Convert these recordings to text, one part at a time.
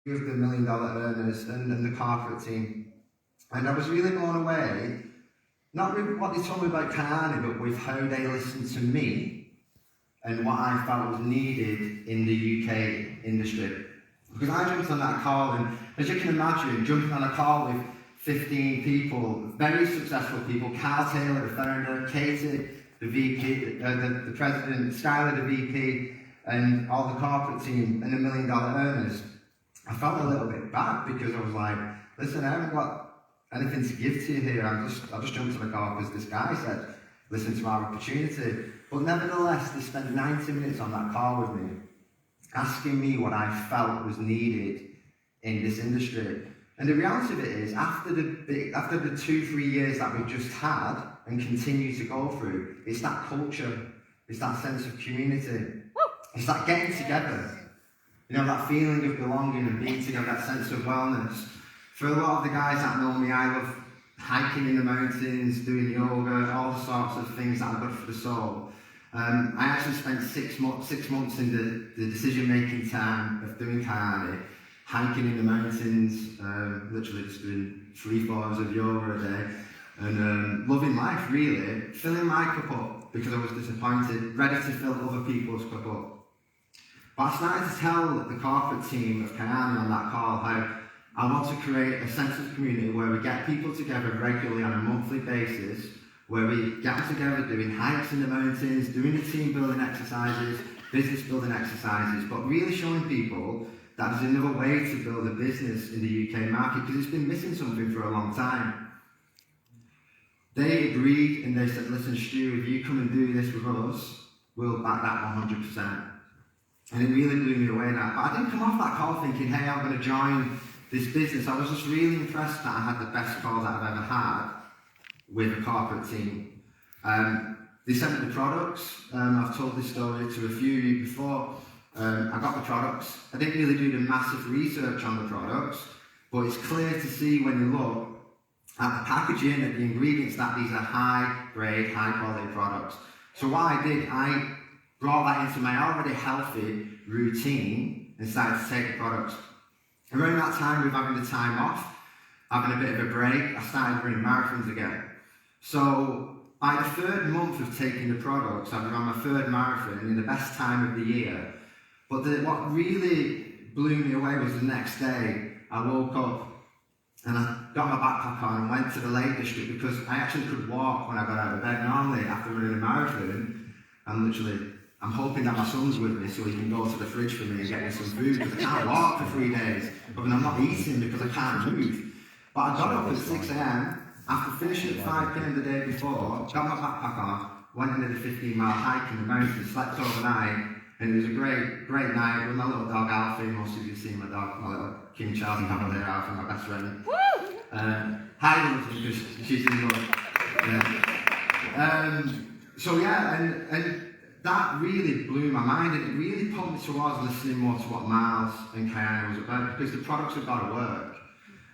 of the $1 million earners and the corporate team. And I was really blown away, not with what they told me about Kyani, but with how they listened to me and what I felt was needed in the UK industry. Because I jumped on that call, and as you can imagine, jumping on a call with 15 people, very successful people, Carl Taylor, the founder, Katie, the VP, the president, Skylar, the VP, and all the corporate team, and the $1 million earners. I felt a little bit bad because I was like, listen, I haven't got anything to give to you here. I just jumped on the call because this guy said, listen to our opportunity. But nevertheless, they spent 90 minutes on that call with me, asking me what I felt was needed in this industry. And the reality of it is, after the 2-3 years that we've just had and continue to go through, it's that culture, it's that sense of community, it's that getting together. You know, that feeling of belonging and being together, that sense of wellness. For a lot of the guys that know me, I love hiking in the mountains, doing yoga, all the sorts of things that are good for the soul. I actually spent 6 months in the decision-making time of doing Kyani, hiking in the mountains, literally just doing 3-4 hours of yoga a day, and loving life really, filling my cup up because I was disappointed, ready to fill other people's cup up. But I started to tell the corporate team of Kyani on that call how I want to create a sense of community where we get people together regularly on a monthly basis, where we get together doing hikes in the mountains, doing the team building exercises, business building exercises, but really showing people that there's another way to build a business in the UK market because it's been missing something for a long time. They agreed and they said, listen Stu, if you come and do this with us, we'll back that 100%. And it really blew me away that. But I didn't come off that call thinking, hey, I'm going to join this business. I was just really impressed that I had the best call that I've ever had with a corporate team. They sent me the products. I've told this story to a few of you before. I got the products. I didn't really do the massive research on the products, but it's clear to see when you look at the packaging, at the ingredients, that these are high-grade, high-quality products. So what I did, I brought that into my already healthy routine and started to take the products. Around that time, with having the time off, having a bit of a break, I started running marathons again. So by the 3rd month of taking the products, I was on my 3rd marathon in the best time of the year. But what really blew me away was the next day, I woke up and I got my backpack on and went to the Lake District because I actually could walk when I got out of bed. Normally, after running a marathon, I'm hoping that my son's with me so he can go to the fridge for me and get me some food because I can't walk for 3 days. But I'm not eating because I can't move. But I got up at 6 a.m. after finishing at 5 p.m. the day before, got my backpack on, went into the 15-mile hike in the mountains, slept overnight, and it was a great night with my little dog Alfie. Most of you have seen my dog, my little King Charles Cavalier Alfie, my best friend. Heidi loves me because she's in love. So yeah, and that really blew my mind, and it really put me towards listening more to what Miles and Kyani was about, because the products have got to work.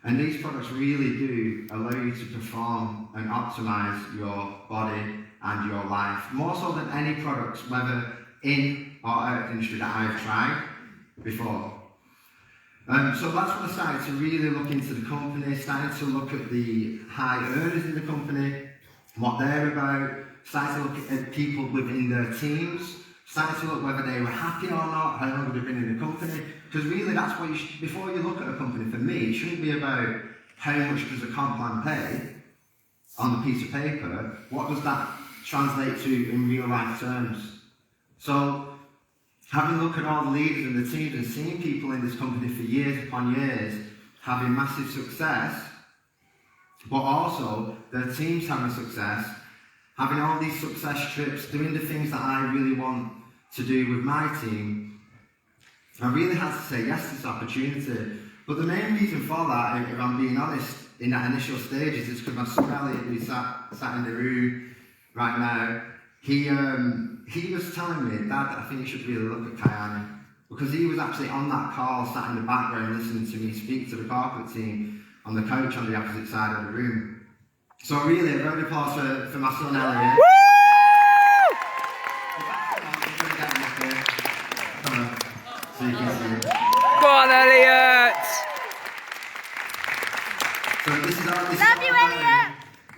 And these products really do allow you to perform and optimize your body and your life, more so than any products, whether in or out of the industry that I've tried before. So that's when I started to really look into the company, started to look at the high earners in the company, what they're about, started to look at people within their teams, started to look whether they were happy or not, how long they've been in the company, because really that's what before you look at a company, for me, it shouldn't be about how much does a comp plan pay on a piece of paper, what does that translate to in real life terms. So, having a look at all the leaders and the teams and seeing people in this company for years upon years having massive success, but also their teams having success, having all these success trips, doing the things that I really want to do with my team, I really had to say yes to this opportunity. But the main reason for that, if I'm being honest, in that initial stages, is because my son Elliot, who's sat in the room right now, he was telling me, Dad, I think you should really look at Kyani. Because he was actually on that call, sat in the background listening to me speak to the corporate team on the couch on the opposite side of the room. So really, a round of applause for my son Elliot. Woo! So you can see. Go on, Elliot!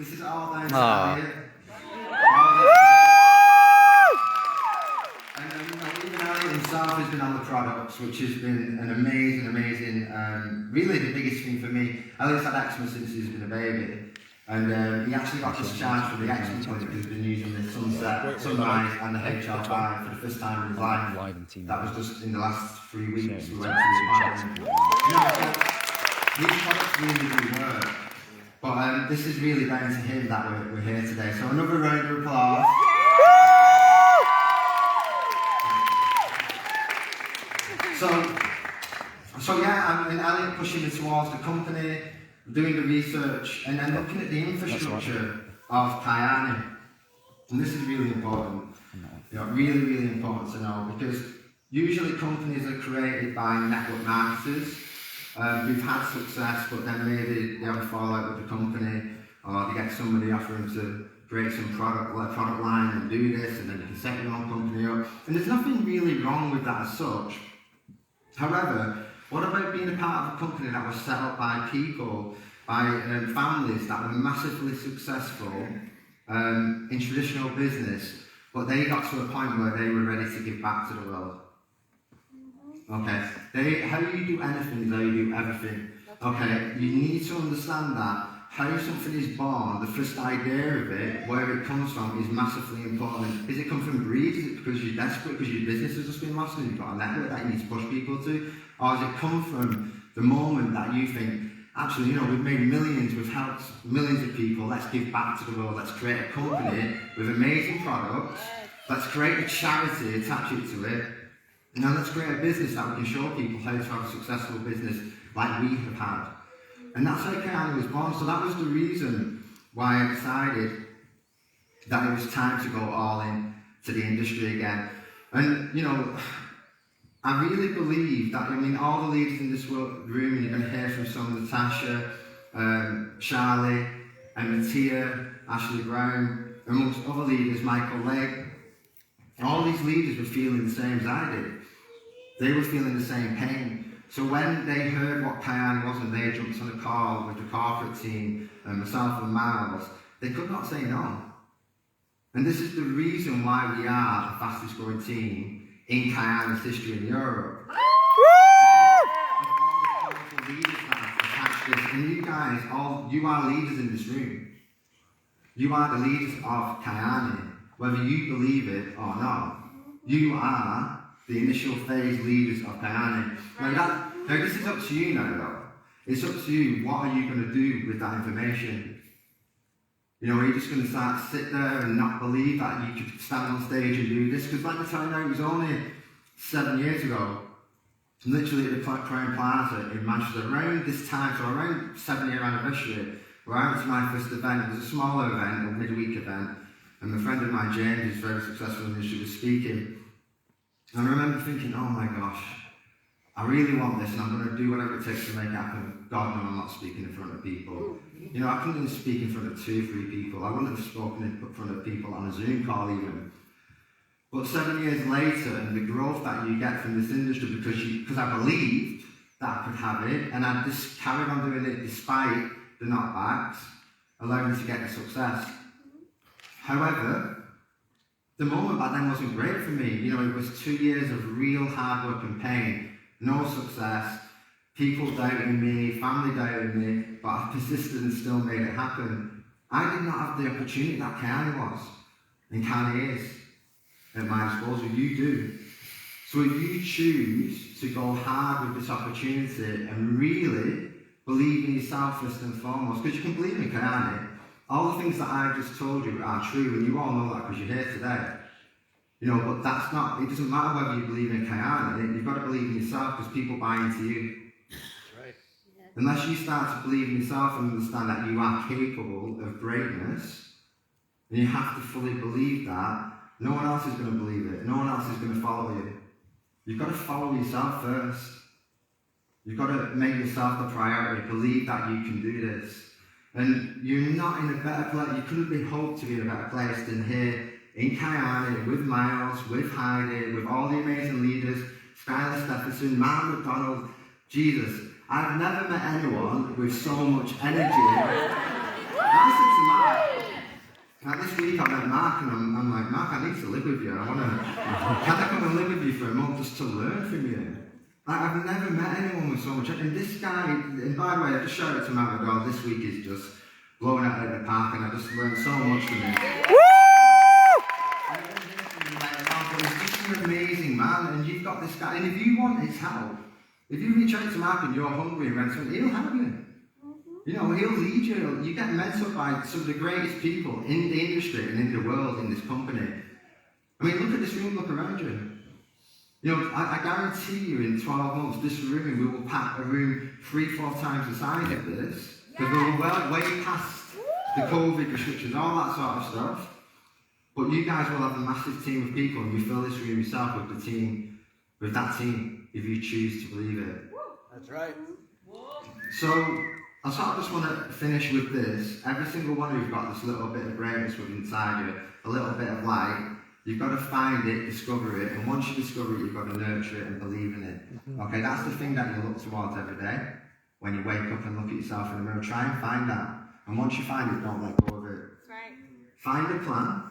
This is all down to Elliot. And even Elliot himself has been on the products, which has been an amazing, really the biggest thing for me. Elliot's had eczema since he's been a baby. And he actually got discharged from the eczema clinic because he's been using the Sunrise and the HR5 for the first time in his life. That was just in the last 3 weeks. We went to the these products really do work. But this is really down to him that we're here today. So another round of applause. So yeah, and Elliot pushing me towards the company, doing the research, and then looking at the infrastructure of Kyani. And this is really important. Really important to know, because usually companies are created by network marketers who've had success, but then maybe they have a fallout with the company, or they get somebody offering to create some product line and do this, and then you can set your own company up. And there's nothing really wrong with that as such. However, what about being a part of a company that was set up by people, by families that were massively successful in traditional business, but they got to a point where they were ready to give back to the world? Okay, how you do anything is how you do everything. Okay, you need to understand that how something is born, the first idea of it, where it comes from, is massively important. Is it come from greed? Is it because you're desperate, because your business has just been lost and you've got a network that you need to push people to? Or does it come from the moment that you think, actually, we've made millions, we've helped millions of people, let's give back to the world, let's create a company with amazing products, let's create a charity, attach it to it, and then let's create a business that we can show people how to have a successful business like we have had. And that's how Kyani was born. So that was the reason why I decided that it was time to go all in to the industry again. And, I really believe that, all the leaders in this room, and you're going to hear from some, Natasha, Charlie, and Mattia, Ashley Brown, amongst other leaders, Michael Legg. All these leaders were feeling the same as I did. They were feeling the same pain. So when they heard what Kyani was and they jumped on a call with the corporate team, and myself and Miles, they could not say no. And this is the reason why we are the fastest growing team in Kyani's history in Europe. And you guys, you are leaders in this room. You are the leaders of Kyani, whether you believe it or not. You are the initial phase leaders of Kyani. Now this is up to you now, though. It's up to you. What are you going to do with that information? Are you just going to sit there and not believe that you could stand on stage and do this? Because like I tell you, it was only 7 years ago, literally at the Crown Plaza in Manchester, around this time, so around 7-year anniversary, where I went to my first event. It was a smaller event, a midweek event, and a friend of mine, James, who's very successful in the industry, was speaking. And I remember thinking, oh my gosh, I really want this, and I'm going to do whatever it takes to make it happen. God, no, I'm not speaking in front of people. I couldn't even speak in front of 2 or 3 people. I wouldn't have spoken in front of people on a Zoom call even. But 7 years later, and the growth that you get from this industry, because I believed that I could have it, and I just carried on doing it despite the knockbacks, allowing me to get the success. However, the moment back then wasn't great for me. It was 2 years of real hard work and pain, no success, people doubting me, family doubting me, but I persisted and still made it happen. I did not have the opportunity that Kyani was, and Kyani is, at my disposal. You do. So if you choose to go hard with this opportunity and really believe in yourself first and foremost, because you can believe in Kyani, all the things that I just told you are true, and you all know that because you're here today. But that's not, it doesn't matter whether you believe in Kyani, you've got to believe in yourself because people buy into you. That's right. Yeah. Unless you start to believe in yourself and understand that you are capable of greatness, and you have to fully believe that, no one else is going to believe it. No one else is going to follow you. You've got to follow yourself first. You've got to make yourself the priority. Believe that you can do this. And you're not in a better place. You couldn't be hoped to be in a better place than here in Kyani, with Miles, with Heidi, with all the amazing leaders, Skylar Stephenson, Mark McDonald. Jesus, I've never met anyone with so much energy I said to Mark, like this week I met Mark and I'm like, Mark, I need to live with you. Can I come and live with you for a month just to learn from you? Like, I've never met anyone with so much. And this guy, and by the way, I just shouted to Mark, God, this week is just blowing out at the park and I just learned so much from him. He's just an amazing man, and you've got this guy, and if you want his help, if you reach out to Mark and you're hungry and ready, he'll help you. You know, he'll lead you. You get mentored by some of the greatest people in the industry and in the world, in this company. I mean, look at this room, look around you. You know, I guarantee you in 12 months, this room, we will pack a room 3-4 times the size of this, because we're way past the COVID restrictions, all that sort of stuff. But you guys will have a massive team of people, and you fill this room yourself with the team, with that team, if you choose to believe it. That's right. So, I sort of just want to finish with this. Every single one of you've got this little bit of greatness within inside you, a little bit of light. You've got to find it, discover it, and once you discover it, you've got to nurture it and believe in it. Okay, that's the thing that you look towards every day. When you wake up and look at yourself in the mirror, try and find that. And once you find it, don't let go of it. That's right. Find a plan.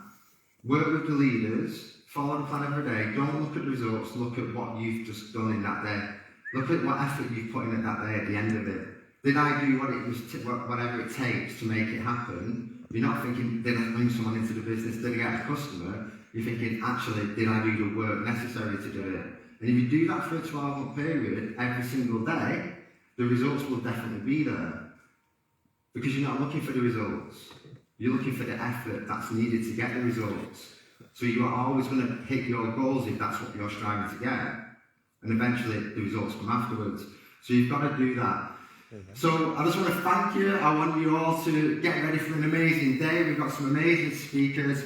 Work with the leaders, follow the plan every day. Don't look at the results, look at what you've just done in that day. Look at what effort you've put in at that day at the end of it. Did I do whatever it takes to make it happen? You're not thinking, did I bring someone into the business, did I get a customer? You're thinking, actually, did I do the work necessary to do it? And if you do that for a 12-month period, every single day, the results will definitely be there. Because you're not looking for the results. You're looking for the effort that's needed to get the results. So you are always going to hit your goals if that's what you're striving to get. And eventually the results come afterwards. So you've got to do that. So I just want to thank you. I want you all to get ready for an amazing day. We've got some amazing speakers.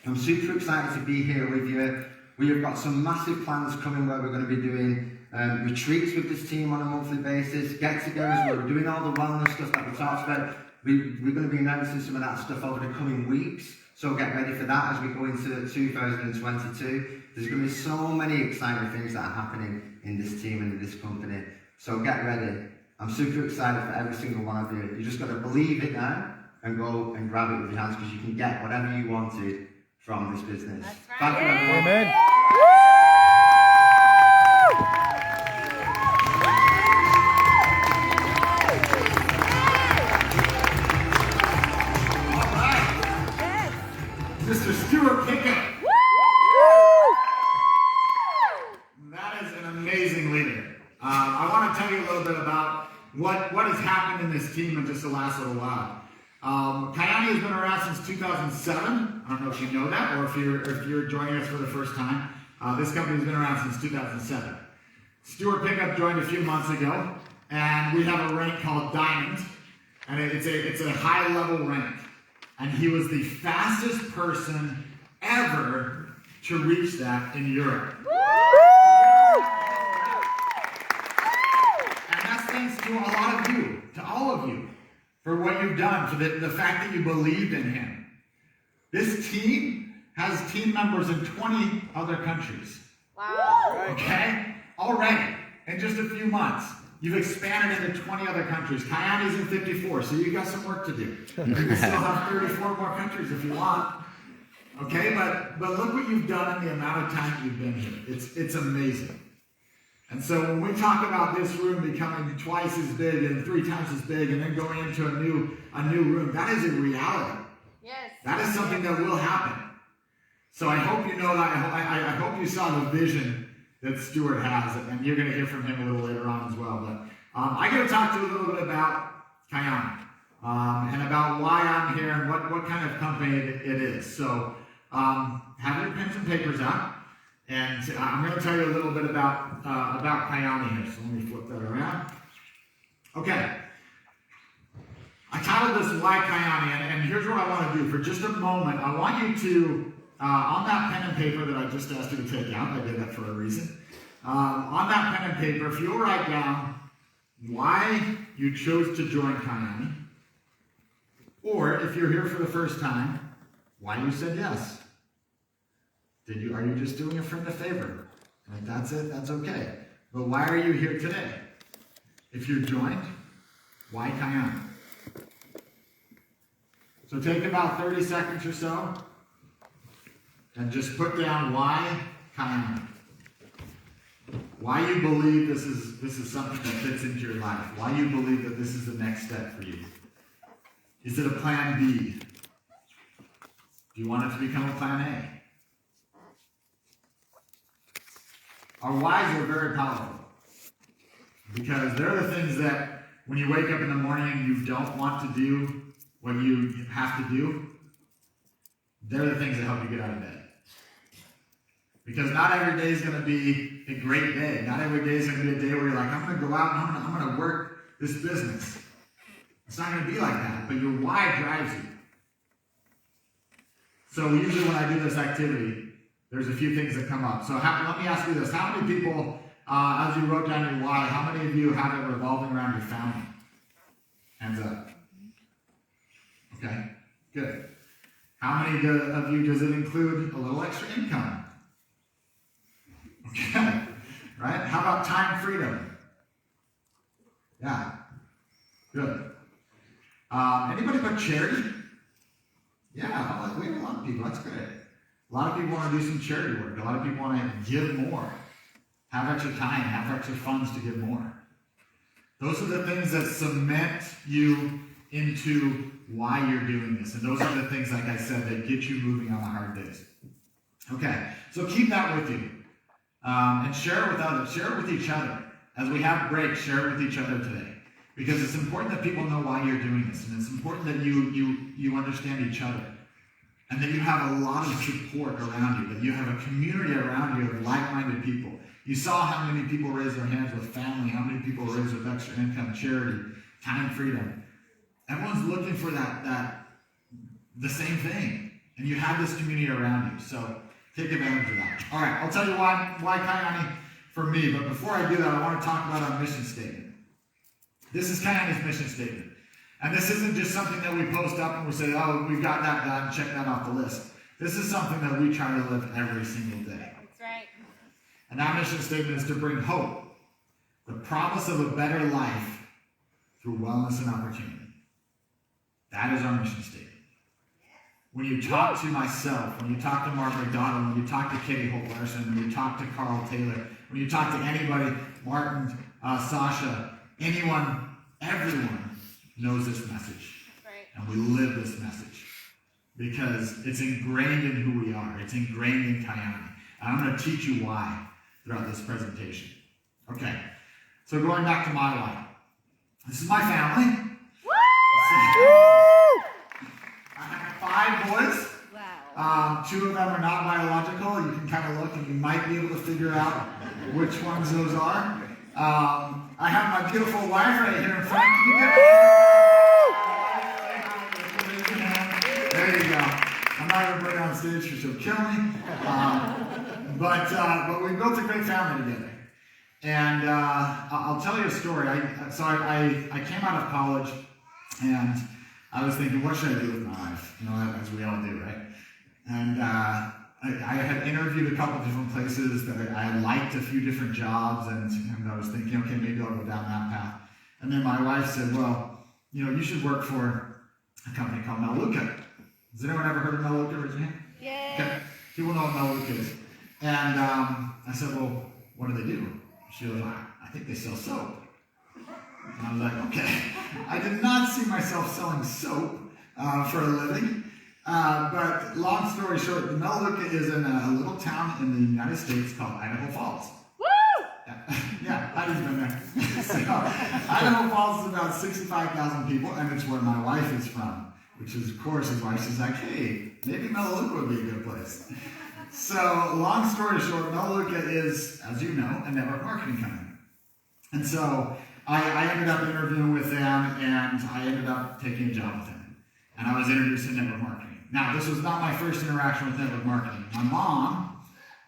I'm super excited to be here with you. We have got some massive plans coming where we're going to be doing retreats with this team on a monthly basis, get-togethers where we're doing all the wellness stuff that we talked about. We're going to be announcing some of that stuff over the coming weeks, so get ready for that as we go into 2022. There's going to be so many exciting things that are happening in this team and in this company, so get ready. I'm super excited for every single one of you. You just got to believe it now and go and grab it with your hands, because you can get whatever you wanted from this business. That's right. Thank you, everyone. Amen. Mr. Stuart Pickup. That is an amazing leader. I want to tell you a little bit about what has happened in this team in just the last little while. Kyani has been around since 2007. I don't know if you know that, or if you're joining us for the first time. This company has been around since 2007. Stuart Pickup joined a few months ago, and we have a rank called Diamond, and it's a high-level rank. And he was the fastest person ever to reach that in Europe. And that's thanks to a lot of you, to all of you, for what you've done, for the fact that you believed in him. This team has team members in 20 other countries. Wow. Okay? Already, in just a few months. You've expanded into 20 other countries. Kyani's in 54, so you've got some work to do. You can still have 34 more countries if you want. Okay, but look what you've done in the amount of time you've been here. It's amazing. And so when we talk about this room becoming twice as big and 3 times as big and then going into a new room, that is a reality. Yes. That is something that will happen. So I hope you know that. I hope you saw the vision that Stuart has, and you're going to hear from him a little later on as well. But I'm going to talk to you a little bit about Kyani and about why I'm here and what kind of company it is. So have your pens and papers out, and I'm going to tell you a little bit about Kyani here. So let me flip that around. Okay. I titled this Why Kyani, and here's what I want to do. For just a moment, I want you to on that pen and paper that I just asked you to take out, I did that for a reason. On that pen and paper, if you'll write down why you chose to join Kyani, or if you're here for the first time, why you said yes. Are you just doing a friend a favor? If that's it, that's okay. But why are you here today? If you joined, why Kyani? So take about 30 seconds or so and just put down why Kyani. Why you believe this is something that fits into your life. Why you believe that this is the next step for you. Is it a plan B? Do you want it to become a plan A? Our whys are very powerful because they're the things that when you wake up in the morning and you don't want to do what you have to do, they're the things that help you get out of bed. Because not every day is going to be a great day. Not every day is going to be a day where you're like, I'm going to go out and I'm going to work this business. It's not going to be like that, but your why drives you. So usually when I do this activity, there's a few things that come up. So let me ask you this. How many people, as you wrote down your why, how many of you have it revolving around your family? Hands up. Okay, good. How many of you does it include a little extra income? Okay, right? How about time freedom? Yeah, good. Anybody but charity? Yeah, we have a lot of people. That's great. A lot of people want to do some charity work. A lot of people want to give more. Have extra time, have extra funds to give more. Those are the things that cement you into why you're doing this. And those are the things, like I said, that get you moving on the hard days. Okay, so keep that with you. And share it with others. Share it with each other. As we have breaks, share it with each other today. Because it's important that people know why you're doing this. And it's important that you understand each other. And that you have a lot of support around you. That you have a community around you of like-minded people. You saw how many people raise their hands with family. How many people raise with extra income, charity, time freedom. Everyone's looking for the same thing. And you have this community around you. So take advantage of that. All right, I'll tell you why Kyani for me. But before I do that, I want to talk about our mission statement. This is Kyani's mission statement. And this isn't just something that we post up and we say, oh, we've got that done, check that off the list. This is something that we try to live every single day. That's right. And that mission statement is to bring hope, the promise of a better life through wellness and opportunity. That is our mission statement. When you talk to myself, when you talk to Mark McDonald, when you talk to Katie Holt Larson, when you talk to Carl Taylor, when you talk to anybody, Martin, Sasha, anyone, everyone knows this message. Right. And we live this message because it's ingrained in who we are. It's ingrained in Kyani. And I'm going to teach you why throughout this presentation. Okay, so going back to my life. This is my family. I have 5 boys. Wow. 2 of them are not biological. You can kind of look and you might be able to figure out which ones those are. I have my beautiful wife right here in front of you. There you go. I'm not going to bring her on stage because she'll kill me. But we built a great family together. And I'll tell you a story. I came out of college and I was thinking, what should I do with my life? You know, as we all do, right? And I had interviewed a couple different places that I liked a few different jobs, and I was thinking, okay, maybe I'll go down that path. And then my wife said, well, you know, you should work for a company called Meluca. Has anyone ever heard of Meluca? Raise your hand. Yeah. Okay. People know what Meluca is. And I said, well, what do they do? She was like, I think they sell soap. And I was like, okay. I did not see myself selling soap for a living. But long story short, Meluca is in a little town in the United States called Idaho Falls. Woo! Yeah, Heidi's been there. So, Idaho Falls is about 65,000 people, and it's where my wife is from. Which is, of course, his wife is like, hey, maybe Meluca would be a good place. So, long story short, Meluca is, as you know, a network marketing company. And so, I ended up interviewing with them, and I ended up taking a job with them. And I was introduced to network marketing. Now, this was not my first interaction with network marketing. My mom,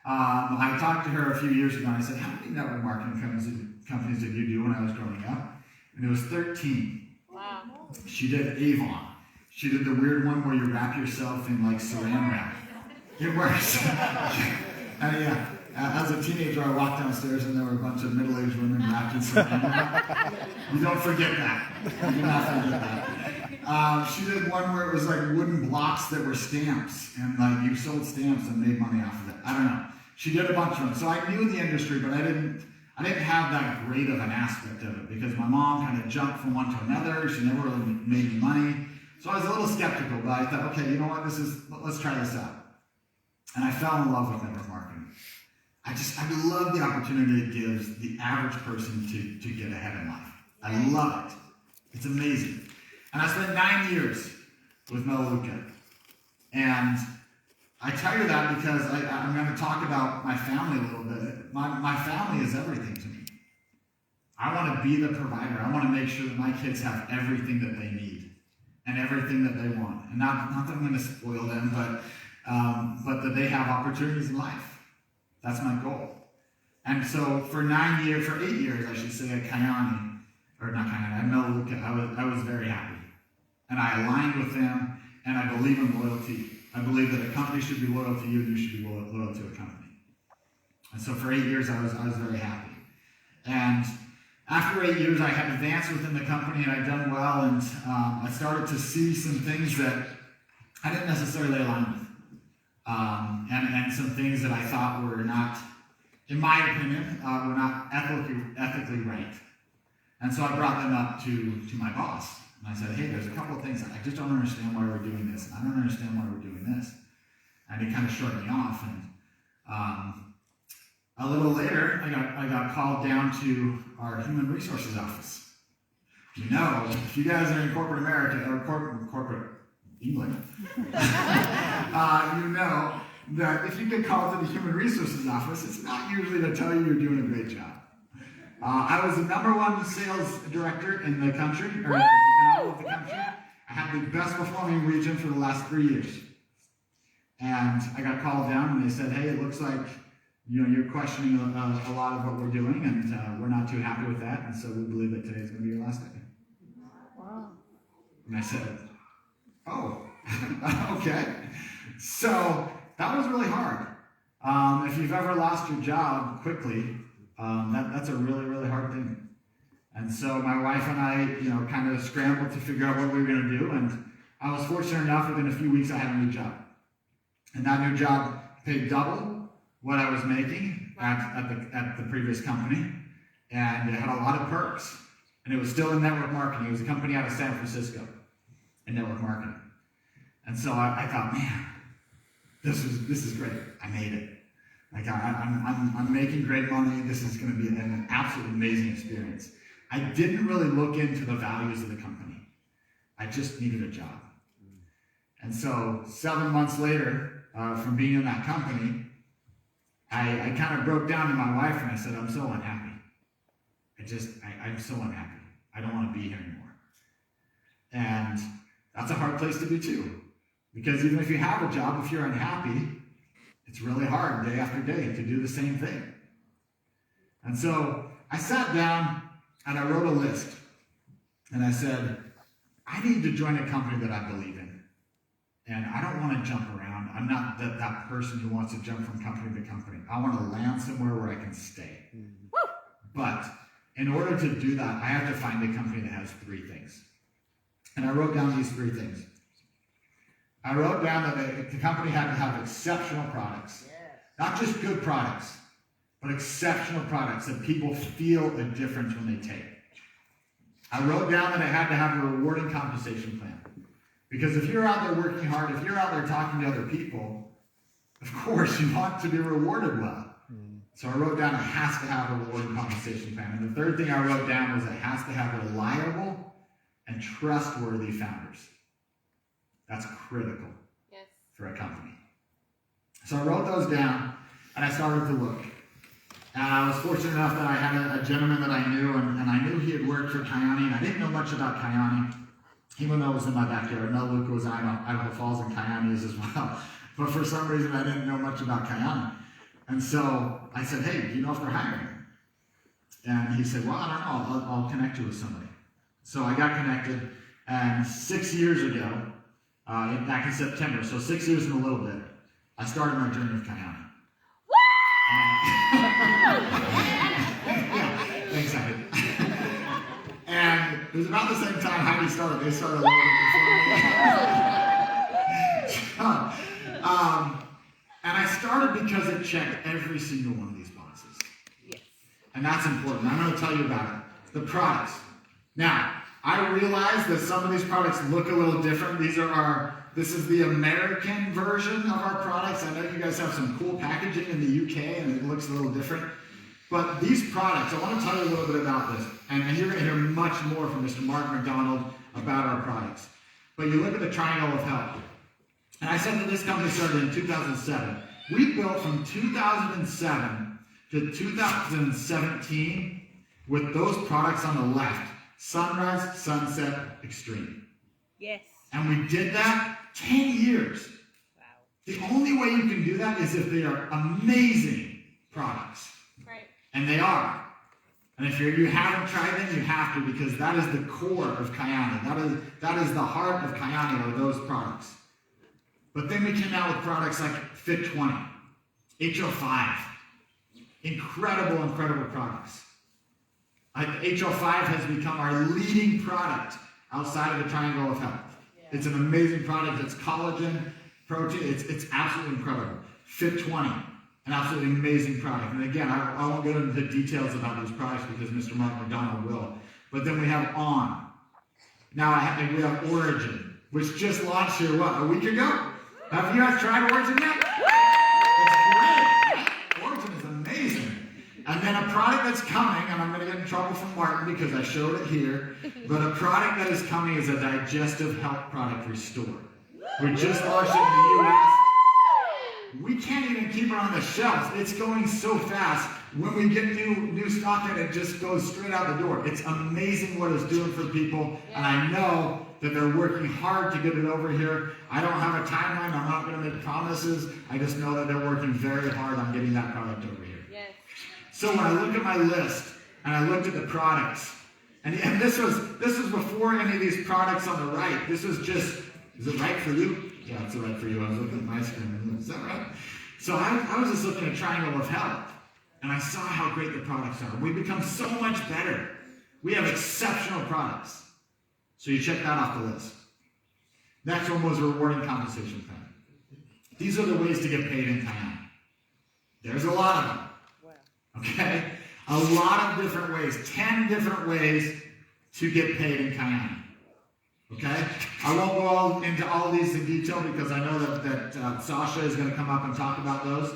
I talked to her a few years ago, and I said, how many network marketing companies did you do when I was growing up? And it was 13. Wow. She did Avon. She did the weird one where you wrap yourself in like saran wrap. It works. And yeah, as a teenager, I walked downstairs and there were a bunch of middle-aged women wrapped in saran wrap. You don't forget that. You do not forget that. She did one where it was like wooden blocks that were stamps, and like you sold stamps and made money off of it. I don't know. She did a bunch of them. So I knew the industry, but I didn't have that great of an aspect of it because my mom kind of jumped from one to another. She never really made me money. So I was a little skeptical, but I thought, okay, you know what, let's try this out. And I fell in love with network marketing. I love the opportunity it gives the average person to get ahead in life. I love it. It's amazing. And I spent 9 years with Melaleuca. And I tell you that because I'm going to talk about my family a little bit. My family is everything to me. I want to be the provider. I want to make sure that my kids have everything that they need and everything that they want. And not that I'm going to spoil them, but that they have opportunities in life. That's my goal. And so for 8 years, I should say, at Kyani, or not Kyani, at Melaleuca, I was very happy. And I aligned with them, and I believe in loyalty. I believe that a company should be loyal to you, and you should be loyal to a company. And so for 8 years, I was very happy. And after 8 years, I had advanced within the company, and I'd done well, and I started to see some things that I didn't necessarily align with. And some things that I thought were not, in my opinion, were not ethically right. And so I brought them up to my boss. And I said, hey, there's a couple of things I just don't understand why we're doing this. And I don't understand why we're doing this. And he kind of shrugged me off. And a little later, I got called down to our human resources office. You know, if you guys are in corporate America, or corporate England, you know that if you get called to the human resources office, it's not usually to tell you you're doing a great job. I was the #1 sales director in the country, or in all of the country. I had the best performing region for the last 3 years. And I got called down and they said, hey, it looks like you're questioning a lot of what we're doing, and we're not too happy with that, and so we believe that today's going to be your last day. Wow. And I said, oh, okay. So that was really hard. If you've ever lost your job quickly, that's a really, really hard thing. And so my wife and I, kind of scrambled to figure out what we were going to do. And I was fortunate enough, within a few weeks, I had a new job. And that new job paid double what I was making at the previous company. And it had a lot of perks. And it was still in network marketing. It was a company out of San Francisco in network marketing. And so I thought, man, this is great. I made it. Like I'm making great money. This is going to be an absolutely amazing experience. I didn't really look into the values of the company. I just needed a job. And so 7 months later, from being in that company, I kind of broke down to my wife and I said, I'm so unhappy. I'm so unhappy. I don't want to be here anymore. And that's a hard place to be too. Because even if you have a job, if you're unhappy, it's really hard day after day to do the same thing. And so I sat down and I wrote a list. And I said, I need to join a company that I believe in. And I don't want to jump around. I'm not that person who wants to jump from company to company. I want to land somewhere where I can stay. But in order to do that, I have to find a company that has 3 things. And I wrote down these 3 things. I wrote down that the company had to have exceptional products. Not just good products, but exceptional products that people feel a difference when they take. I wrote down that it had to have a rewarding compensation plan. Because if you're out there working hard, if you're out there talking to other people, of course you want to be rewarded well. So I wrote down it has to have a rewarding compensation plan. And the third thing I wrote down was it has to have reliable and trustworthy founders. That's critical for a company. So I wrote those down, and I started to look. And I was fortunate enough that I had a gentleman that I knew, and I knew he had worked for Kyani, and I didn't know much about Kyani, even though it was in my backyard. Melaleuca was in Idaho Falls, and Kyani is as well. But for some reason, I didn't know much about Kyani. And so I said, hey, do you know if they're hiring? And he said, well, I don't know. I'll connect you with somebody. So I got connected, and 6 years ago, back in September, so 6 years and a little bit, I started my journey with Kyani. Yeah, thanks, Abby. And It was about the same time Heidi started. They started a little bit before me. And I started because it checked every single one of these boxes. Yes. And that's important. I'm going to tell you about it. The products. Now, I realize that some of these products look a little different. This is the American version of our products. I know you guys have some cool packaging in the UK and it looks a little different. But these products, I want to tell you a little bit about this. And you're going to hear much more from Mr. Mark McDonald about our products. But you look at the Triangle of Health. And I said that this company started in 2007. We built from 2007 to 2017 with those products on the left. Sunrise, Sunset, Extreme. Yes. And we did that 10 years. Wow. The only way you can do that is if they are amazing products. Right. And they are. And if you haven't tried them, you have to, because that is the core of Kyani. That is the heart of Kyani, are those products. But then we came out with products like Fit 20, HO5. Incredible, incredible products. HO5 has become our leading product outside of the Triangle of Health. Yeah. It's an amazing product. It's collagen, protein. It's absolutely incredible. Fit 20, an absolutely amazing product. And again, I won't get into the details about these products because Mr. Mark McDonald will. But then we have On. Now we have Origin, which just launched here, a week ago? Have you guys tried Origin yet? It's great. Origin is amazing. And then a product that's coming, and I'm going to get in trouble from Martin because I showed it here, but a product that is coming is a digestive health product, Restore. We just launched it in the U.S. We can't even keep it on the shelves. It's going so fast. When we get new stock in, it just goes straight out the door. It's amazing what it's doing for people, and I know that they're working hard to get it over here. I don't have a timeline. I'm not going to make promises. I just know that they're working very hard on getting that product over here. Yes. So when I looked at my list and I looked at the products, and this was before any of these products on the right. This was just, is it right for you? Yeah, it's right for you. I was looking at my screen. Is that right? So I was just looking at Triangle of Health, and I saw how great the products are. We've become so much better. We have exceptional products. So you check that off the list. Next one was rewarding compensation plan. These are the ways to get paid in Kyani. There's a lot of them. Okay? A lot of different ways. 10 different ways to get paid in Kyani. Okay? I won't go into all these in detail because I know that Sasha is going to come up and talk about those.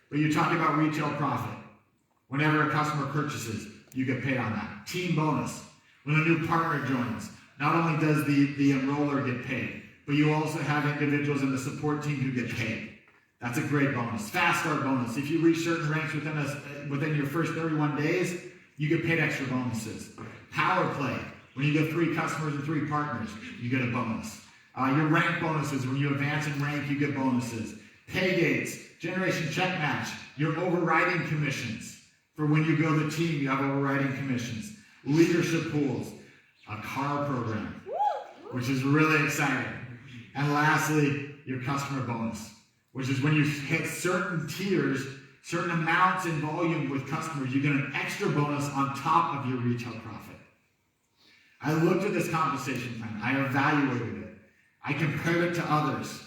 But you talk about retail profit. Whenever a customer purchases, you get paid on that. Team bonus. When a new partner joins, not only does the enroller get paid, but you also have individuals in the support team who get paid. That's a great bonus. Fast start bonus. If you reach certain ranks within your first 31 days, you get paid extra bonuses. Power play. When you get 3 customers and 3 partners, you get a bonus. Your rank bonuses. When you advance in rank, you get bonuses. Pay gates. Generation check match. Your overriding commissions. For when you go the team, you have overriding commissions. Leadership pools. A car program, which is really exciting. And lastly, your customer bonus, which is when you hit certain tiers, certain amounts in volume with customers, you get an extra bonus on top of your retail profit. I looked at this compensation plan. I evaluated it. I compared it to others.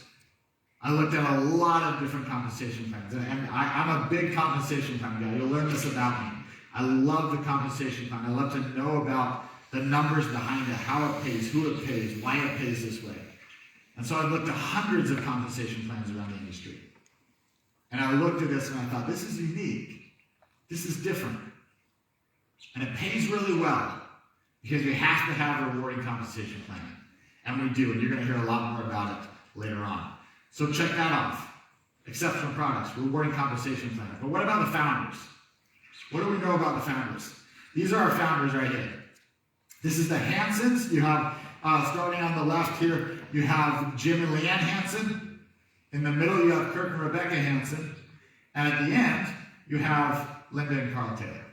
I looked at a lot of different compensation plans. And I'm a big compensation plan guy. You'll learn this about me. I love the compensation plan. I love to know about the numbers behind it, how it pays, who it pays, why it pays this way. And so I looked at hundreds of compensation plans around the industry. And I looked at this and I thought, this is unique. This is different. And it pays really well because we have to have a rewarding compensation plan. And we do, and you're going to hear a lot more about it later on. So check that off. Exceptional products, rewarding compensation plan. But what about the founders? What do we know about the founders? These are our founders right here. This is the Hansons. You have, starting on the left here, you have Jim and Leanne Hanson. In the middle, you have Kirk and Rebecca Hanson. And at the end, you have Linda and Carl Taylor.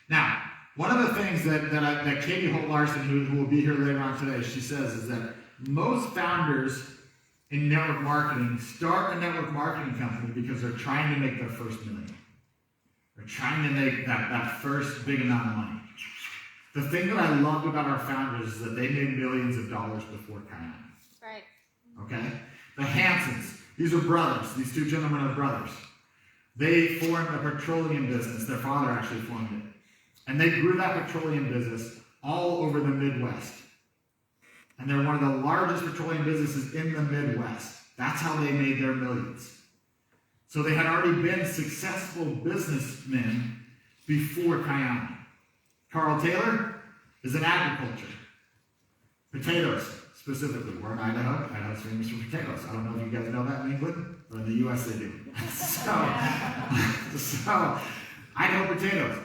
Now, one of the things that Katie Holt Larson, who will be here later on today, she says is that most founders in network marketing start a network marketing company because they're trying to make their first million. They're trying to make that first big amount of money. the thing that I loved about our founders is that they made millions of dollars before Kyani. Right. Okay? The Hansons, these are brothers. These two gentlemen are brothers. They formed a petroleum business. Their father actually formed it. And they grew that petroleum business all over the Midwest. And they're one of the largest petroleum businesses in the Midwest. That's how they made their millions. So they had already been successful businessmen before Kyani. Carl Taylor is in agriculture. Potatoes, specifically. We're in Idaho. Idaho's famous for potatoes. I don't know if you guys know that in England, but in the US they do. so Idaho potatoes.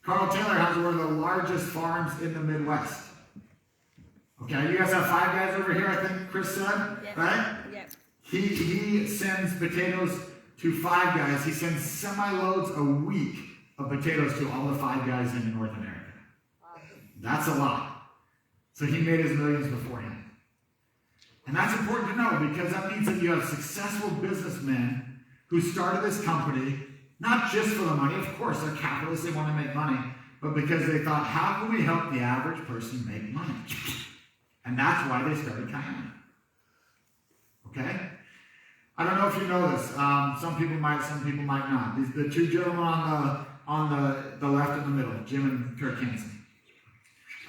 Carl Taylor has one of the largest farms in the Midwest. Okay, you guys have 5 guys over here, I think Chris said, Yep. right? Yep. He sends potatoes to 5 guys. He sends semi-loads a week of potatoes to all the 5 guys in North America. Wow. That's a lot. So he made his millions beforehand. And that's important to know because that means that you have successful businessmen who started this company, not just for the money. Of course, they're capitalists, they want to make money, but because they thought, how can we help the average person make money? And that's why they started Kyani. Okay? I don't know if you know this. Some people might not. The two gentlemen on the left and the middle, Jim and Kirk Hansen.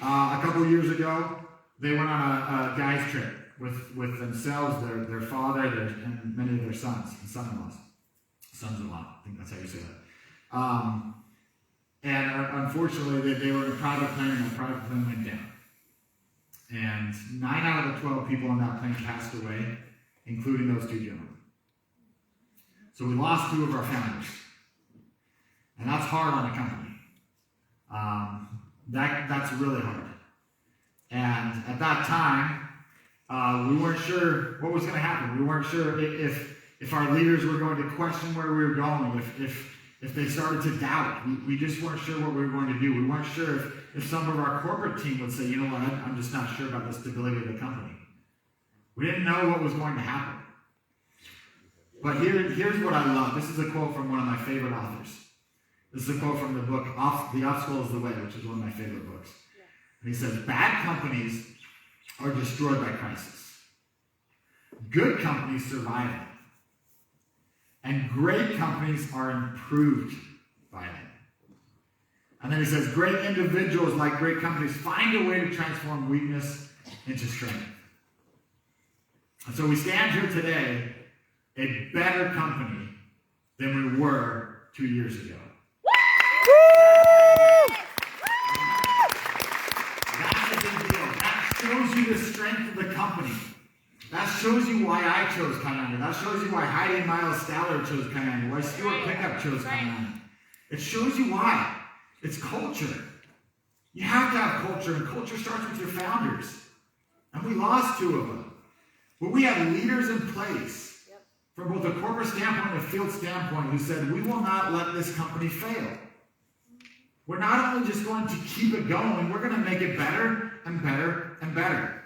A couple years ago, they went on a guy's trip with themselves, their father, and many of their sons and son-in-laws. Sons-in-law, I think that's how you say that. And unfortunately, they were in a private plane, and that private plane went down. And 9 out of the 12 people on that plane passed away, including those two gentlemen. So we lost 2 of our founders. And that's hard on a company. That's really hard. And at that time, we weren't sure what was going to happen. We weren't sure if our leaders were going to question where we were going, if they started to doubt. We just weren't sure what we were going to do. We weren't sure if some of our corporate team would say, you know what, I'm just not sure about the stability of the company. We didn't know what was going to happen. But here's what I love. This is a quote from one of my favorite authors. This is a quote from the book, The Obstacle is the Way, which is one of my favorite books. Yeah. And he says, bad companies are destroyed by crisis. Good companies survive it. And great companies are improved by it. And then he says, great individuals, like great companies, find a way to transform weakness into strength. And so we stand here today, a better company than we were 2 years ago. That's a big deal. That shows you the strength of the company. That shows you why I chose Kyani. That shows you why Heidi and Miles Staller chose Kyani, why Stuart Pickup chose Kyani. It shows you why. It's culture. You have to have culture, and culture starts with your founders. And we lost 2 of them. But we have leaders in place from both a corporate standpoint and a field standpoint who said, we will not let this company fail. We're not only just going to keep it going, we're going to make it better and better and better.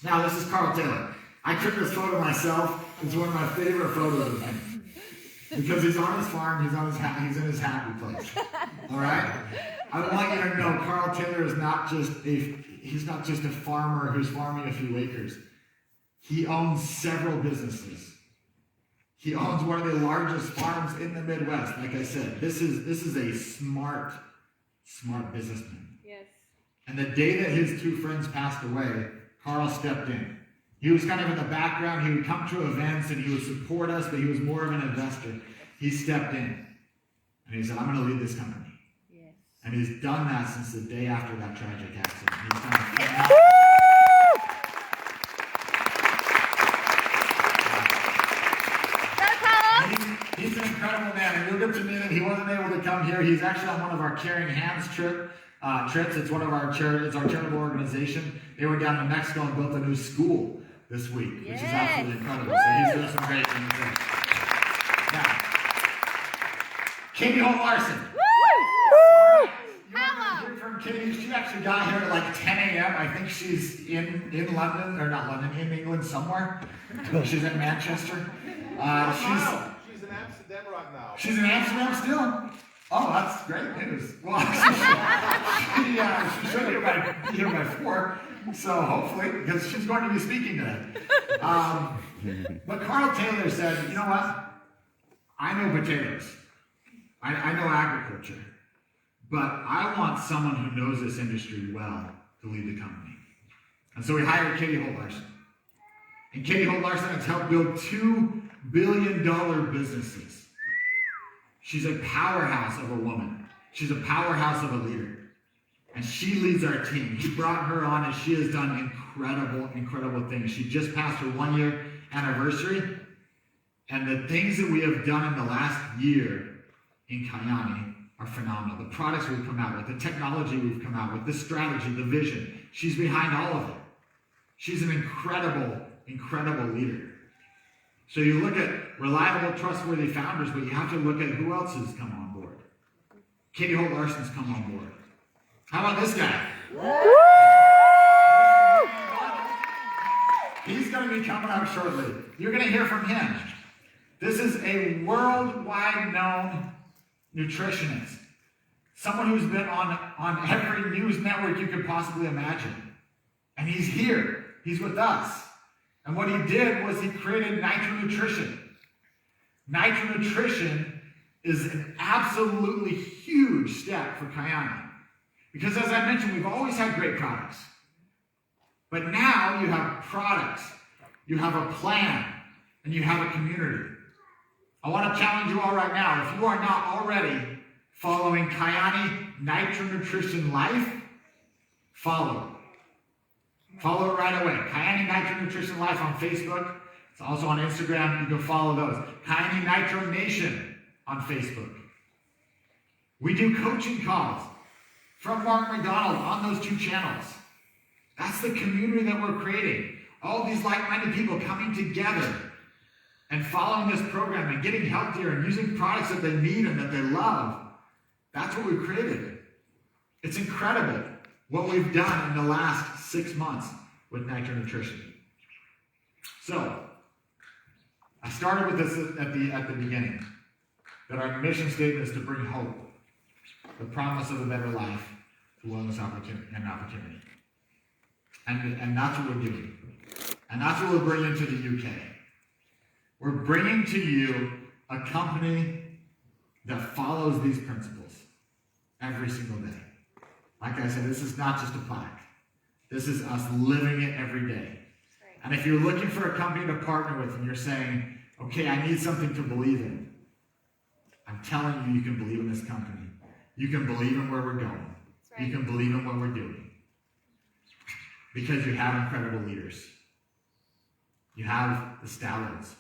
Now, this is Carl Taylor. I took this photo myself. It's one of my favorite photos of him. Because he's on his farm, he's in his happy place. All right? I want you to know Carl Taylor is he's not just a farmer who's farming a few acres. He owns several businesses. He owns one of the largest farms in the Midwest. Like I said, this is a smart businessman. Yes. And the day that his 2 friends passed away, Carl stepped in. He was kind of in the background. He would come to events and he would support us, but he was more of an investor. He stepped in. And he said, I'm going to lead this company. Yes. And he's done that since the day after that tragic accident. He's done He's an incredible man, and you'll get to meet him. He wasn't able to come here. He's actually on one of our Caring Hands trips. It's one of our it's our charitable organization. They were down in Mexico and built a new school this week, which is absolutely incredible. Woo! So he's doing some great things there. Now, Katie Holt Larson. Woo! Hello. Hear from Katie. She actually got here at like 10 a.m. I think she's in London, or not London, in England somewhere. She's in Manchester. She's in Amsterdam right now. She's in Amsterdam still? Oh, that's great news. Well, she should be here by 4, so hopefully, because she's going to be speaking today. But Carl Taylor said, you know what? I know potatoes. I know agriculture. But I want someone who knows this industry well to lead the company. And so we hired Katie Holt Larson. And Katie Holt Larson has helped build $2 billion businesses. She's a powerhouse of a woman. She's a powerhouse of a leader. And she leads our team. We brought her on and she has done incredible, incredible things. She just passed her 1-year anniversary. And the things that we have done in the last year in Kyani are phenomenal. The products we've come out with, the technology we've come out with, the strategy, the vision. She's behind all of it. She's an incredible, incredible leader. So you look at reliable, trustworthy founders, but you have to look at who else has come on board. Katie Holt Larson's come on board. How about this guy? He's going to be coming up shortly. You're going to hear from him. This is a worldwide known nutritionist. Someone who's been on every news network you could possibly imagine. And he's here. He's with us. And what he did was he created Nitro Nutrition. Nitro Nutrition is an absolutely huge step for Kyani. Because as I mentioned, we've always had great products. But now you have products, you have a plan, and you have a community. I want to challenge you all right now. If you are not already following Kyani Nitro Nutrition Life, follow it. Follow it right away. Kyani Nitro Nutrition Life on Facebook. It's also on Instagram. You can follow those. Kyani Nitro Nation on Facebook. We do coaching calls from Mark McDonald on those 2 channels. That's the community that we're creating. All these like-minded people coming together and following this program and getting healthier and using products that they need and that they love. That's what we've created. It's incredible what we've done in the last 6 months with Nitro Nutrition. So, I started with this at the beginning, that our mission statement is to bring hope, the promise of a better life, to wellness opportunity. And that's what we're doing. And that's what we're bringing to the UK. We're bringing to you a company that follows these principles every single day. Like I said, this is not just a plaque. This is us living it every day. And if you're looking for a company to partner with and you're saying, okay, I need something to believe in, I'm telling you, you can believe in this company. You can believe in where we're going. You can believe in what we're doing. Because you have incredible leaders. You have the Stallions.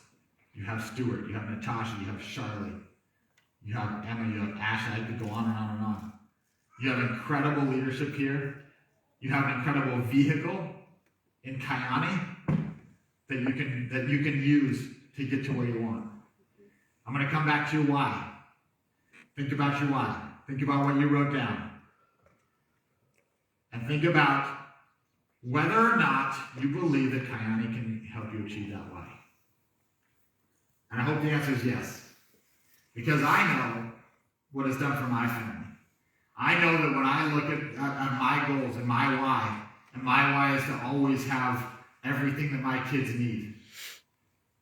You have Stuart. You have Natasha. You have Charlie. You have Emma. You have Ashley. I could go on and on and on. You have incredible leadership here. You have an incredible vehicle in Kyani that you can use to get to where you want. I'm going to come back to your why. Think about your why. Think about what you wrote down. And think about whether or not you believe that Kyani can help you achieve that why. And I hope the answer is yes. Because I know what it's done for my family. I know that when I look at my goals and my why is to always have everything that my kids need,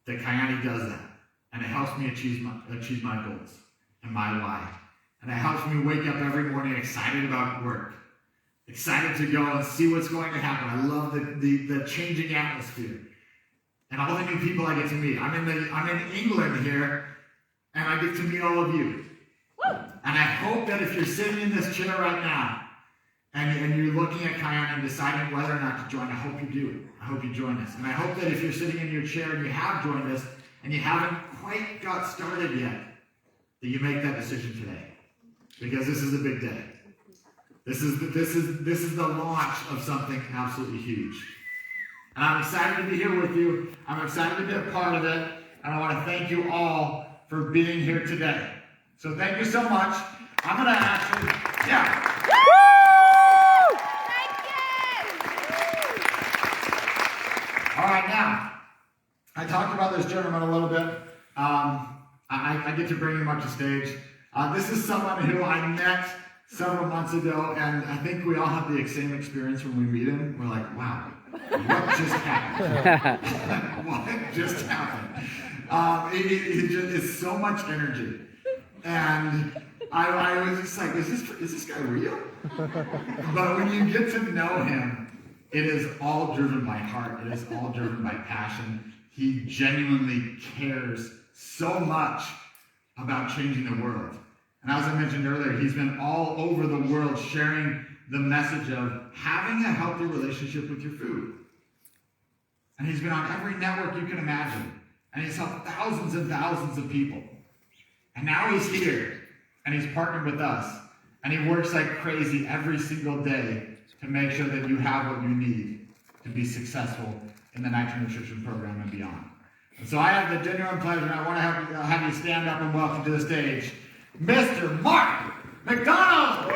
that Kyani does that. And it helps me achieve my goals and my why. And it helps me wake up every morning excited about work. Excited to go and see what's going to happen. I love the changing atmosphere. And all the new people I get to meet. I'm in England here, and I get to meet all of you. And I hope that if you're sitting in this chair right now, and you're looking at Kyani and deciding whether or not to join, I hope you do. I hope you join us. And I hope that if you're sitting in your chair and you have joined us, and you haven't quite got started yet, that you make that decision today. Because this is a big day. This is the launch of something absolutely huge. And I'm excited to be here with you. I'm excited to be a part of it. And I want to thank you all for being here today. So thank you so much. I'm going to actually, Woo! Thank you! All right, now, I talked about this gentleman a little bit. I get to bring him up to stage. This is someone who I met several months ago, and I think we all have the same experience when we meet him. We're like, wow, what just happened? What just happened? It just is so much energy. And I was just like, is this guy real? But when you get to know him, it is all driven by heart. It is all driven by passion. He genuinely cares so much about changing the world. And as I mentioned earlier, he's been all over the world sharing the message of having a healthy relationship with your food. And he's been on every network you can imagine. And he's helped thousands and thousands of people. And now he's here, and he's partnered with us. And he works like crazy every single day to make sure that you have what you need to be successful in the Nitro Nutrition program and beyond. And so I have the genuine pleasure, and I want to have you stand up and welcome to the stage Mr. Mark McDonald!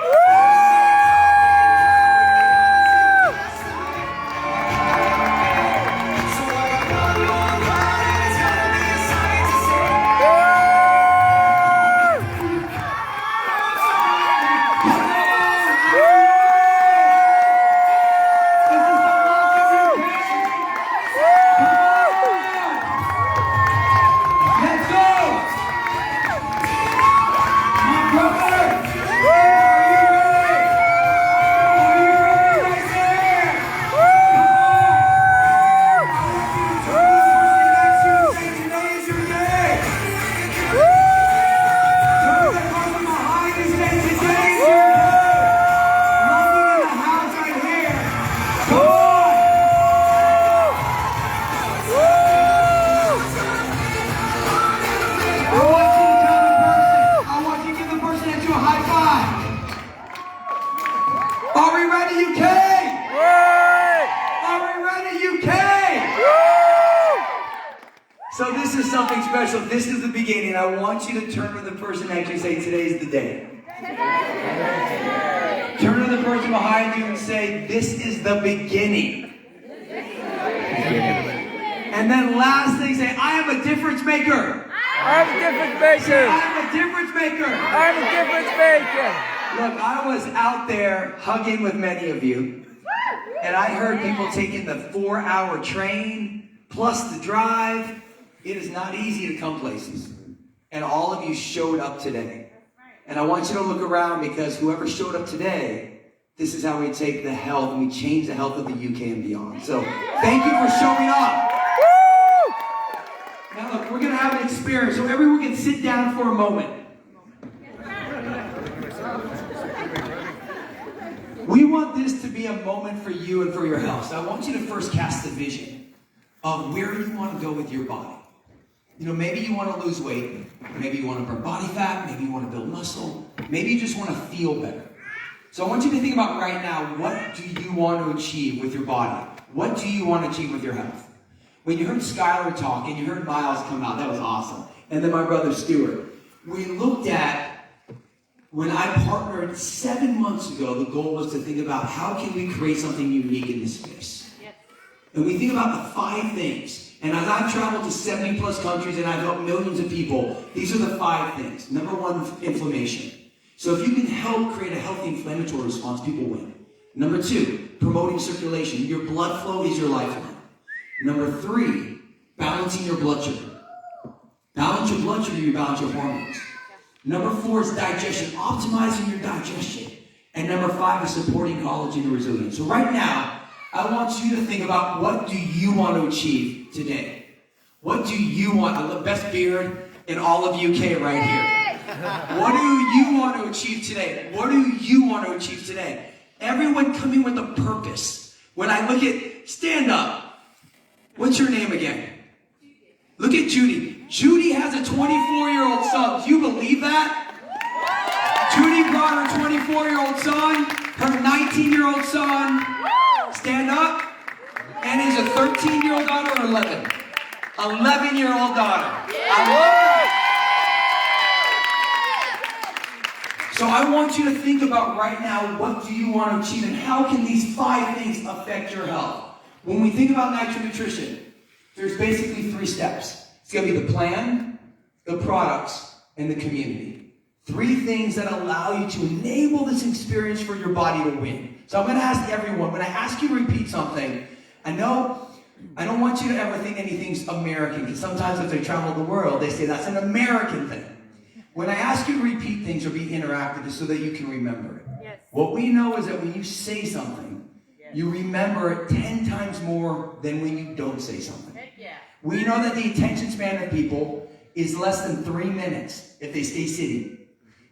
So this is something special. This is the beginning. I want you to turn to the person next to you and say, today's the day. Turn to the person behind you and say, this is the beginning. And then last thing, say, I am a difference maker. I'm a difference maker. Say, I am a difference maker. I'm a difference maker. Look, I was out there hugging with many of you, and I heard people taking the 4-hour train, plus the drive. It is not easy to come places. And all of you showed up today. And I want you to look around, because whoever showed up today, this is how we take the health and we change the health of the UK and beyond. So thank you for showing up. Now look, we're going to have an experience. So everyone can sit down for a moment. We want this to be a moment for you and for your health. So I want you to first cast the vision of where you want to go with your body. You know, maybe you want to lose weight. Maybe you want to burn body fat. Maybe you want to build muscle. Maybe you just want to feel better. So I want you to think about right now, what do you want to achieve with your body? What do you want to achieve with your health? When you heard Skylar talk and you heard Miles come out, that was awesome. And then my brother Stuart. We looked at, when I partnered 7 months ago, the goal was to think about how can we create something unique in this space. And we think about the 5 things. And as I've traveled to 70 plus countries and I've helped millions of people, these are the 5 things. Number 1, inflammation. So if you can help create a healthy inflammatory response, people win. Number 2, promoting circulation. Your blood flow is your lifeline. Number 3, balancing your blood sugar. Balance your blood sugar, you balance your hormones. Number 4 is digestion, optimizing your digestion. And number 5 is supporting collagen and resilience. So right now, I want you to think about, what do you want to achieve today? What do you want? I love best beard in all of UK right here. What do you want to achieve today? What do you want to achieve today? Everyone coming with a purpose. When I look at, stand up. What's your name again? Look at Judy. Judy has a 24-year-old son. Do you believe that? Judy brought her 24-year-old son, her 19-year-old son, stand up, and is a 13-year-old daughter or 11? 11-year-old daughter. I love that. So I want you to think about right now, what do you want to achieve and how can these 5 things affect your health? When we think about Nitro Nutrition, there's basically 3 steps. It's going to be the plan, the products, and the community. 3 things that allow you to enable this experience for your body to win. So I'm going to ask everyone, when I ask you to repeat something, I know I don't want you to ever think anything's American, because sometimes if they travel the world, they say that's an American thing. When I ask you to repeat things or be interactive, it's so that you can remember it. Yes. What we know is that when you say something, you remember it 10 times more than when you don't say something. Heck yeah. We know that the attention span of people is less than 3 minutes if they stay sitting.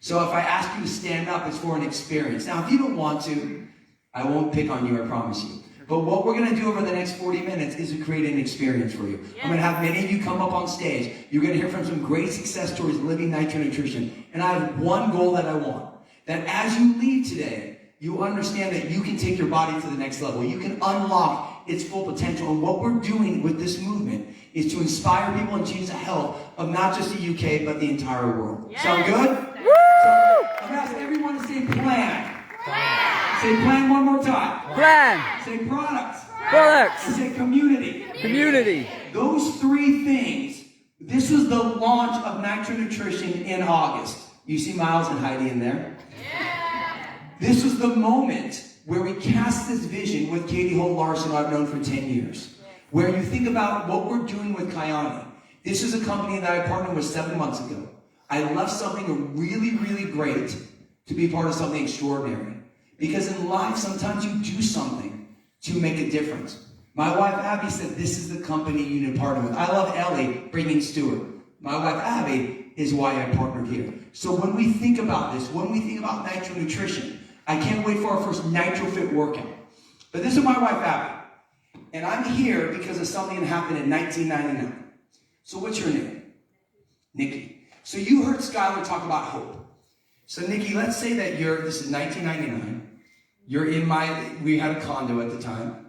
So if I ask you to stand up, it's for an experience. Now, if you don't want to, I won't pick on you, I promise you. But what we're going to do over the next 40 minutes is to create an experience for you. I'm going to have many of you come up on stage. You're going to hear from some great success stories living Nitro Nutrition. And I have one goal that I want. That as you leave today, you understand that you can take your body to the next level. You can unlock its full potential. And what we're doing with this movement is to inspire people and change the health of not just the UK, but the entire world. Yes. Sound good? Woo! So I'm going to ask everyone to say plan. Say plan one more time. Plan. Say products. Products. And say community. Community. Those 3 things, this was the launch of Nitro Nutrition in August. You see Miles and Heidi in there? Yeah. This was the moment where we cast this vision with Katie Holt-Larson, who I've known for 10 years. Where you think about what we're doing with Kyani. This is a company that I partnered with 7 months ago. I left something really, really great to be part of something extraordinary. Because in life, sometimes you do something to make a difference. My wife, Abby, said, this is the company you need to partner with. I love Ellie bringing Stuart. My wife, Abby, is why I partnered here. So when we think about this, when we think about Nitro Nutrition, I can't wait for our first Nitro Fit workout. But this is my wife, Abby. And I'm here because of something that happened in 1999. So what's your name? Nikki. So you heard Skylar talk about hope. So Nikki, let's say that this is 1999. You're in we had a condo at the time.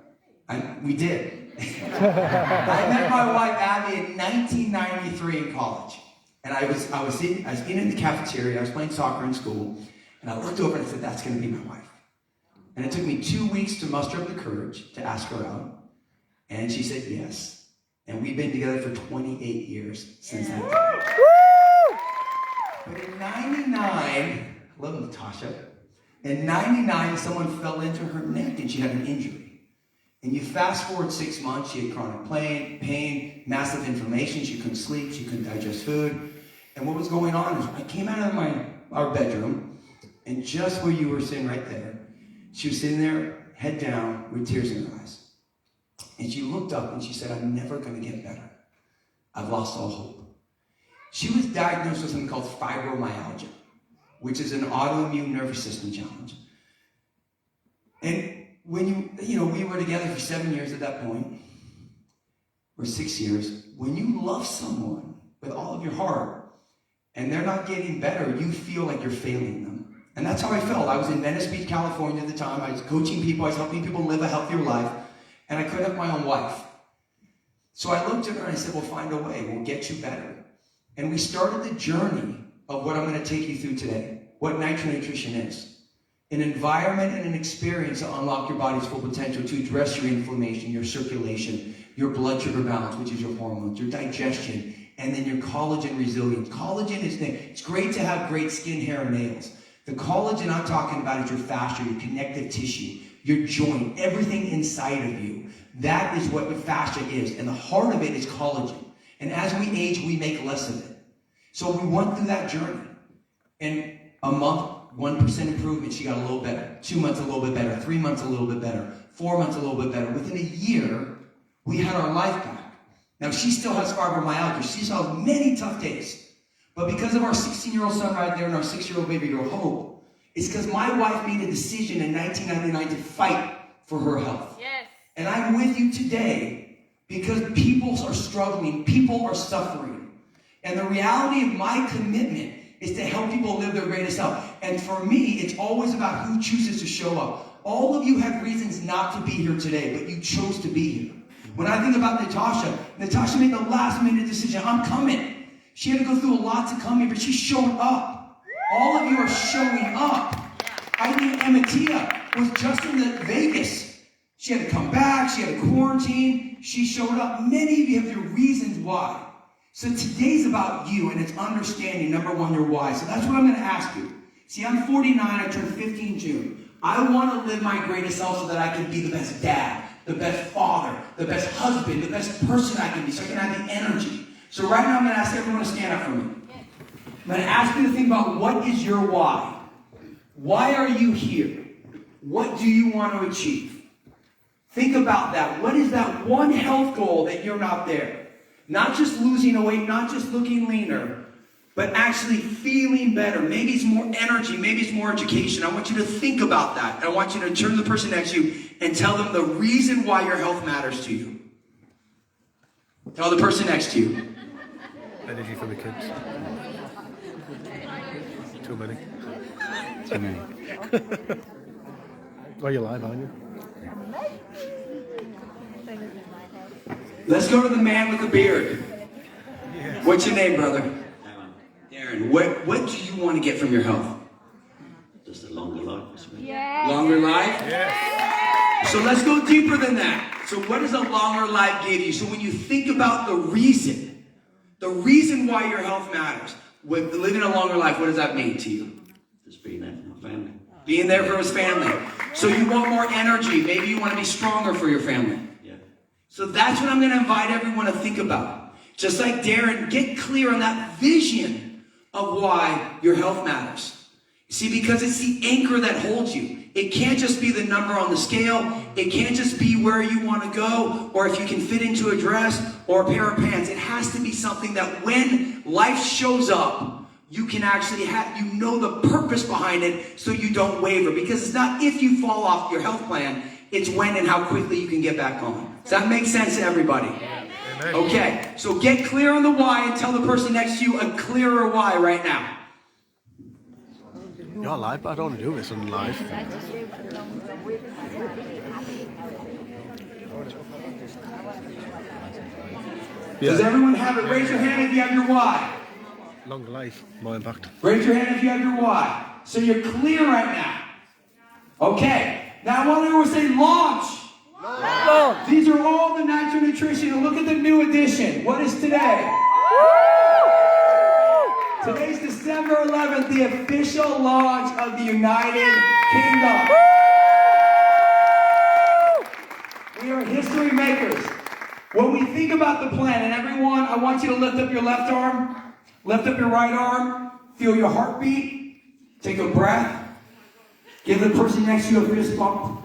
We did. I met my wife Abby in 1993 in college. And I was eating in the cafeteria, I was playing soccer in school, and I looked over and I said, that's gonna be my wife. And it took me 2 weeks to muster up the courage to ask her out. And she said yes. And we've been together for 28 years since that time. But in 99, I love Natasha. In 99, someone fell into her neck and she had an injury. And you fast forward 6 months, she had chronic pain, massive inflammation, she couldn't sleep, she couldn't digest food. And what was going on is I came out of our bedroom, and just where you were sitting right there, she was sitting there, head down, with tears in her eyes. And she looked up and she said, I'm never gonna get better. I've lost all hope. She was diagnosed with something called fibromyalgia, which is an autoimmune nervous system challenge. And when we were together for 7 years at that point, or 6 years, when you love someone with all of your heart, and they're not getting better, you feel like you're failing them. And that's how I felt. I was in Venice Beach, California at the time. I was coaching people, I was helping people live a healthier life, and I couldn't have my own wife. So I looked at her and I said, we'll find a way, we'll get you better. And we started the journey of what I'm going to take you through today, what Nitro Nutrition is. An environment and an experience to unlock your body's full potential, to address your inflammation, your circulation, your blood sugar balance, which is your hormones, your digestion, and then your collagen resilience. Collagen it's great to have great skin, hair, and nails. The collagen I'm talking about is your fascia, your connective tissue, your joint, everything inside of you. That is what your fascia is, and the heart of it is collagen. And as we age, we make less of it. So we went through that journey. And a month, 1% improvement, she got a little better. 2 months, a little bit better. 3 months, a little bit better. 4 months, a little bit better. Within a year, we had our life back. Now, she still has fibromyalgia. She still has many tough days. But because of our 16-year-old son right there and our 6-year-old baby girl, Hope, it's because my wife made a decision in 1999 to fight for her health. Yes. And I'm with you today because people are struggling. People are suffering. And the reality of my commitment is to help people live their greatest health. And for me, it's always about who chooses to show up. All of you have reasons not to be here today, but you chose to be here. When I think about Natasha made the last minute decision. I'm coming. She had to go through a lot to come here, but she showed up. All of you are showing up. I think Ematia was just in Vegas. She had to come back. She had to quarantine. She showed up. Many of you have your reasons why. So today's about you, and it's understanding, number one, your why. So that's what I'm going to ask you. See, I'm 49. I turned 50 in June. I want to live my greatest self so that I can be the best dad, the best father, the best husband, the best person I can be, so I can have the energy. So right now I'm going to ask everyone to stand up for me. I'm going to ask you to think about what is your why? Why are you here? What do you want to achieve? Think about that. What is that one health goal that you're not there? Not just losing weight, not just looking leaner, but actually feeling better. Maybe it's more energy, maybe it's more education. I want you to think about that. I want you to turn to the person next to you and tell them the reason why your health matters to you. Tell the person next to you. Energy for the kids. Too many. Too many. Well, you're live, aren't you? Let's go to the man with the beard. What's your name, brother? Darren. What do you want to get from your health? Just a longer life. Longer life? Yes. So let's go deeper than that. So what does a longer life give you? So when you think about the reason why your health matters, with living a longer life, what does that mean to you? Just being there for my family. Being there for his family. So you want more energy. Maybe you want to be stronger for your family. Yeah. So that's what I'm going to invite everyone to think about. Just like Darren, get clear on that vision of why your health matters. See, because it's the anchor that holds you. It can't just be the number on the scale. It can't just be where you want to go, or if you can fit into a dress or a pair of pants. It has to be something that when life shows up, you can actually have, you know the purpose behind it so you don't waver. Because it's not if you fall off your health plan, it's when and how quickly you can get back on. Does that make sense to everybody? Okay, so get clear on the why and tell the person next to you a clearer why right now. You're live, but I don't want to do this on live. Does everyone have it? Raise your hand if you have your why. Longer life, more impact. Raise your hand if you have your why. So you're clear right now. Okay, now I want everyone to say launch. Launch. These are all the Nitro Nutrition. And look at the new edition. What is today? Today's December 11th, the official launch of the United Kingdom. We are history makers. When we think about the plan, and everyone, I want you to lift up your left arm, lift up your right arm, feel your heartbeat, take a breath, give the person next to you a fist bump.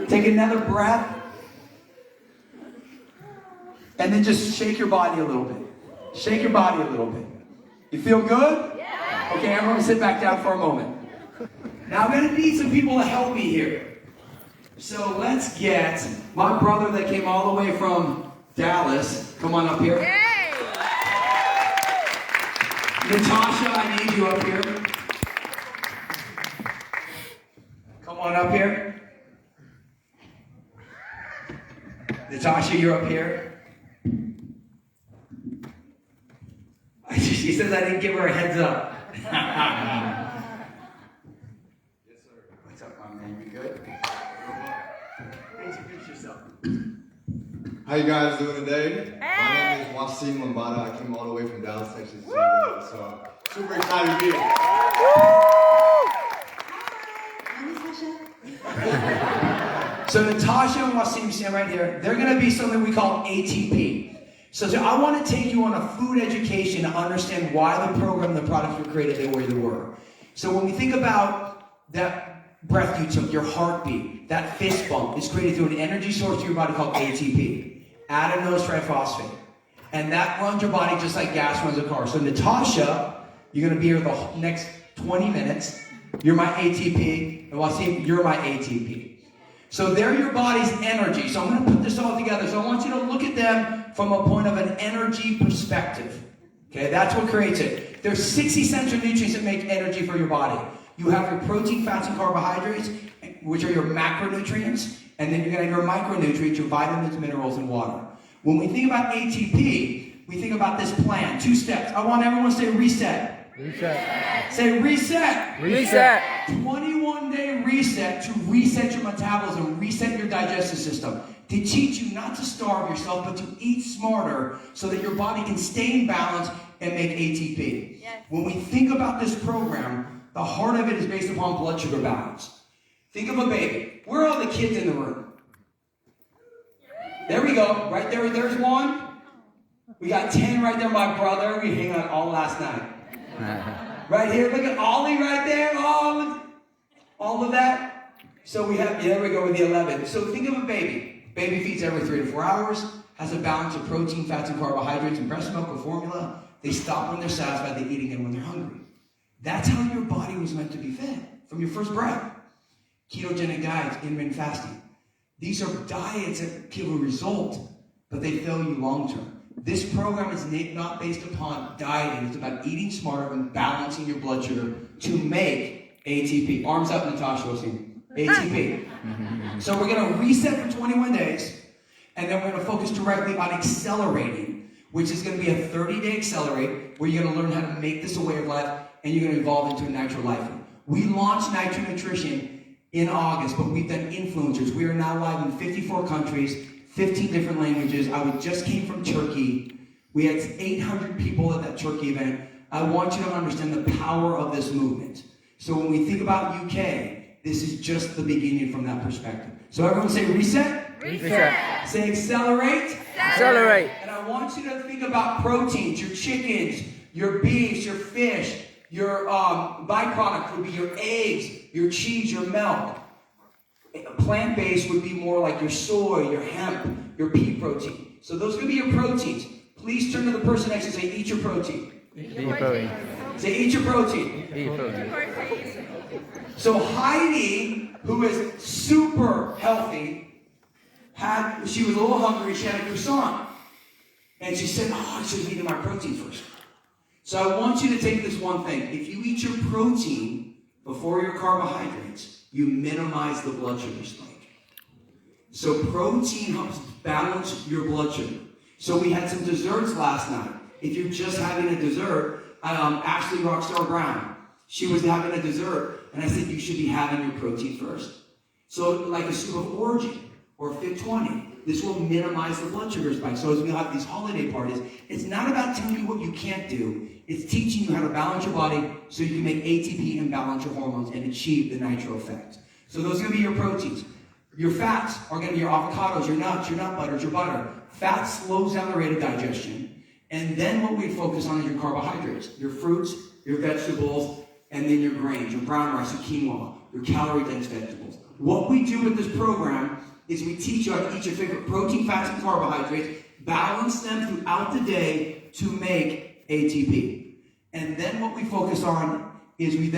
Take another breath, and then just shake your body a little bit. Shake your body a little bit. You feel good? Yeah. Okay, everyone sit back down for a moment. Now I'm going to need some people to help me here. So let's get my brother that came all the way from Dallas. Come on up here. Yay. Natasha, I need you up here. Come on up here. Natasha, you're up here. She says I didn't give her a heads up. Yes, sir. What's up, my man? You good? Introduce yourself. How you guys doing today? My name is Wasim Lambada. I came all the way from Dallas, Texas to see you guys, so super excited to be here. So Natasha and Wasim stand right here. They're going to be something we call ATP. So I want to take you on a food education to understand why the program, the products were created the way they were. So when we think about that breath you took, your heartbeat, that fist bump is created through an energy source to your body called ATP, adenosine triphosphate. And that runs your body just like gas runs a car. So Natasha, you're going to be here the next 20 minutes. You're my ATP. And Wasim, you're my ATP. So they're your body's energy. So I'm going to put this all together. So I want you to look at them from a point of an energy perspective. Okay, that's what creates it. There's 6 essential nutrients that make energy for your body. You have your protein, fats, and carbohydrates, which are your macronutrients, and then you're going to have your micronutrients, your vitamins, minerals, and water. When we think about ATP, we think about this plan. 2 steps. I want everyone to say reset. Reset. Say reset. Reset. 21-day reset. reset to reset your metabolism, reset your digestive system, to teach you not to starve yourself, but to eat smarter so that your body can stay in balance and make ATP. Yes. When we think about this program, the heart of it is based upon blood sugar balance. Think of a baby. Where are all the kids in the room? There we go. Right there, there's one. We got 10 right there, my brother. We hang out all last night. Right here, look at Ollie right there. Oh, all of that. So we have, there we go with the 11. So think of a baby. Baby feeds every 3 to 4 hours, has a balance of protein, fats, and carbohydrates, and breast milk or formula. They stop when they're satisfied, they eat again when they're hungry. That's how your body was meant to be fed from your first breath. Ketogenic diets, intermittent fasting. These are diets that give a result, but they fail you long term. This program is not based upon dieting. It's about eating smarter and balancing your blood sugar to make ATP. Arms up, Natasha. We'll see. ATP. So we're going to reset for 21 days, and then we're going to focus directly on accelerating, which is going to be a 30-day accelerate, where you're going to learn how to make this a way of life, and you're going to evolve into a Nitro Life. We launched Nitro Nutrition in August, but we've done influencers. We are now live in 54 countries, 15 different languages. I just came from Turkey. We had 800 people at that Turkey event. I want you to understand the power of this movement. So when we think about UK, this is just the beginning from that perspective. So everyone say reset. Reset. Say accelerate. Accelerate. And I want you to think about proteins, your chickens, your beefs, your fish, your byproduct would be your eggs, your cheese, your milk. Plant-based would be more like your soy, your hemp, your pea protein. So those could be your proteins. Please turn to the person next to you and say, eat your protein. Eat your protein. Say, eat your protein. Eat your protein. So Heidi, who is super healthy, she was a little hungry, she had a croissant. And she said, I should have eaten my protein first. So I want you to take this one thing. If you eat your protein before your carbohydrates, you minimize the blood sugar spike. So protein helps balance your blood sugar. So we had some desserts last night. If you're just having a dessert, Ashley Rockstar Brown, she was having a dessert, and I said, you should be having your protein first. So like a soup of origin or Fit 20, this will minimize the blood sugar spike. So as we have these holiday parties, it's not about telling you what you can't do. It's teaching you how to balance your body so you can make ATP and balance your hormones and achieve the nitro effect. So those are going to be your proteins. Your fats are going to be your avocados, your nuts, your nut butters, your butter. Fat slows down the rate of digestion. And then what we focus on is your carbohydrates, your fruits, your vegetables, and then your grains, your brown rice, your quinoa, your calorie-dense vegetables. What we do with this program is we teach you how to eat your favorite protein, fats, and carbohydrates, balance them throughout the day to make ATP. And then what we focus on is we're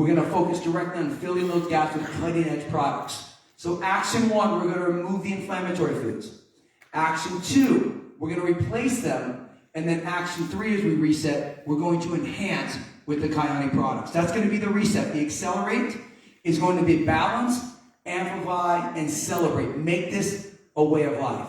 going to focus directly on filling those gaps with cutting-edge products. So action 1, we're going to remove the inflammatory foods. Action 2, we're going to replace them. And then action 3, as we reset, we're going to enhance with the Kyani products. That's going to be the reset. The accelerate is going to be balance, amplify, and celebrate. Make this a way of life.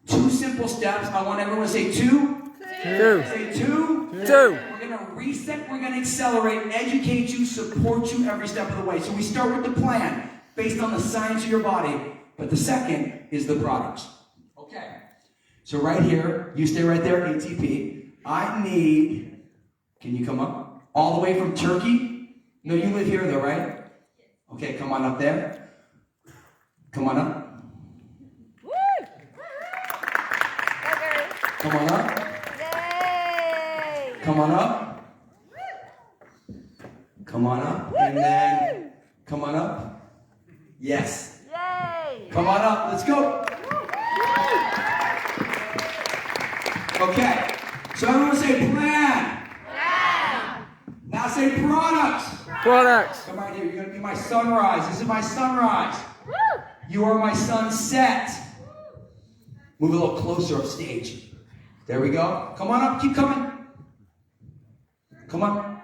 2 simple steps. I want everyone to say 2. 2. Say 2. 2. We're going to reset, we're going to accelerate, educate you, support you every step of the way. So we start with the plan based on the science of your body, but the second is the products. Okay. So right here, you stay right there, ATP. I need, can you come up? All the way from Turkey? No, you live here though, right? Okay, come on up there. Come on up. Woo! Come on up. Yay! Come on up. Come on up. And then, come on up. Yes. Yay! Come on up. Let's go. Okay. So everyone say plan. Plan! Now say products. Products. Come right here. You're going to be my sunrise. This is my sunrise. Woo! You are my sunset. Move a little closer up stage. There we go. Come on up. Keep coming. Come on.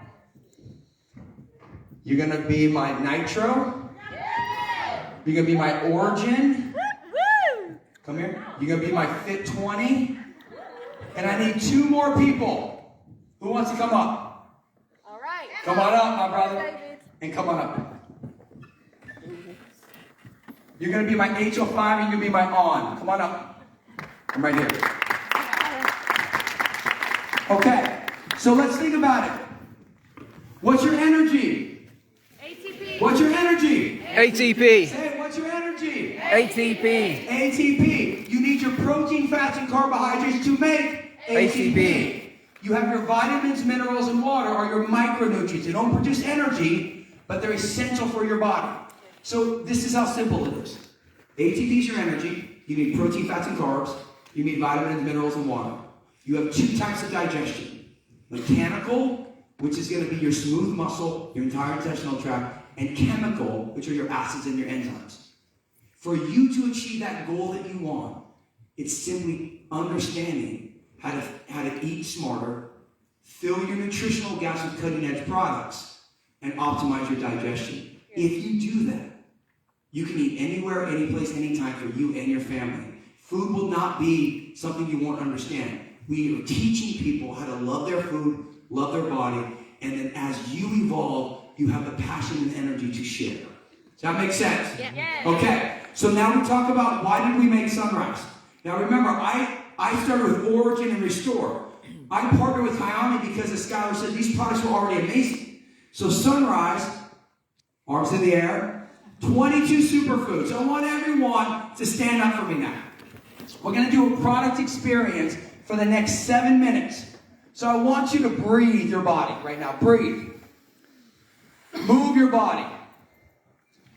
You're going to be my nitro. You're going to be my origin. Woo! Come here. You're going to be my Fit 20. And I need 2 more people. Who wants to come up? All right. Come on up, my brother. David. And come on up. You're going to be my HO5 and you're going to be my on. Come on up. I'm right here. Okay, so let's think about it. What's your energy? ATP. What's your energy? ATP. Say it, what's your energy? ATP. ATP. You need your protein, fats, and carbohydrates to make ATP. You have your vitamins, minerals, and water are your micronutrients. They don't produce energy, but they're essential for your body. So this is how simple it is. ATP is your energy. You need protein, fats, and carbs. You need vitamins, minerals, and water. You have two types of digestion. Mechanical, which is going to be your smooth muscle, your entire intestinal tract, and chemical, which are your acids and your enzymes. For you to achieve that goal that you want, it's simply understanding how to eat smarter, fill your nutritional gaps with cutting-edge products, and optimize your digestion. If you do that, you can eat anywhere, any place, anytime for you and your family. Food will not be something you won't understand. We are teaching people how to love their food, love their body, and then as you evolve, you have the passion and energy to share. Does that make sense? Yeah. Okay, so now we talk about why did we make Sunrise. Now remember, I started with Origin and Restore. I partnered with Kyani because as Skylar said, these products were already amazing. So Sunrise, arms in the air, 22 superfoods. I want everyone to stand up for me now. We're going to do a product experience for the next 7 minutes. So I want you to breathe your body right now. Breathe. Move your body.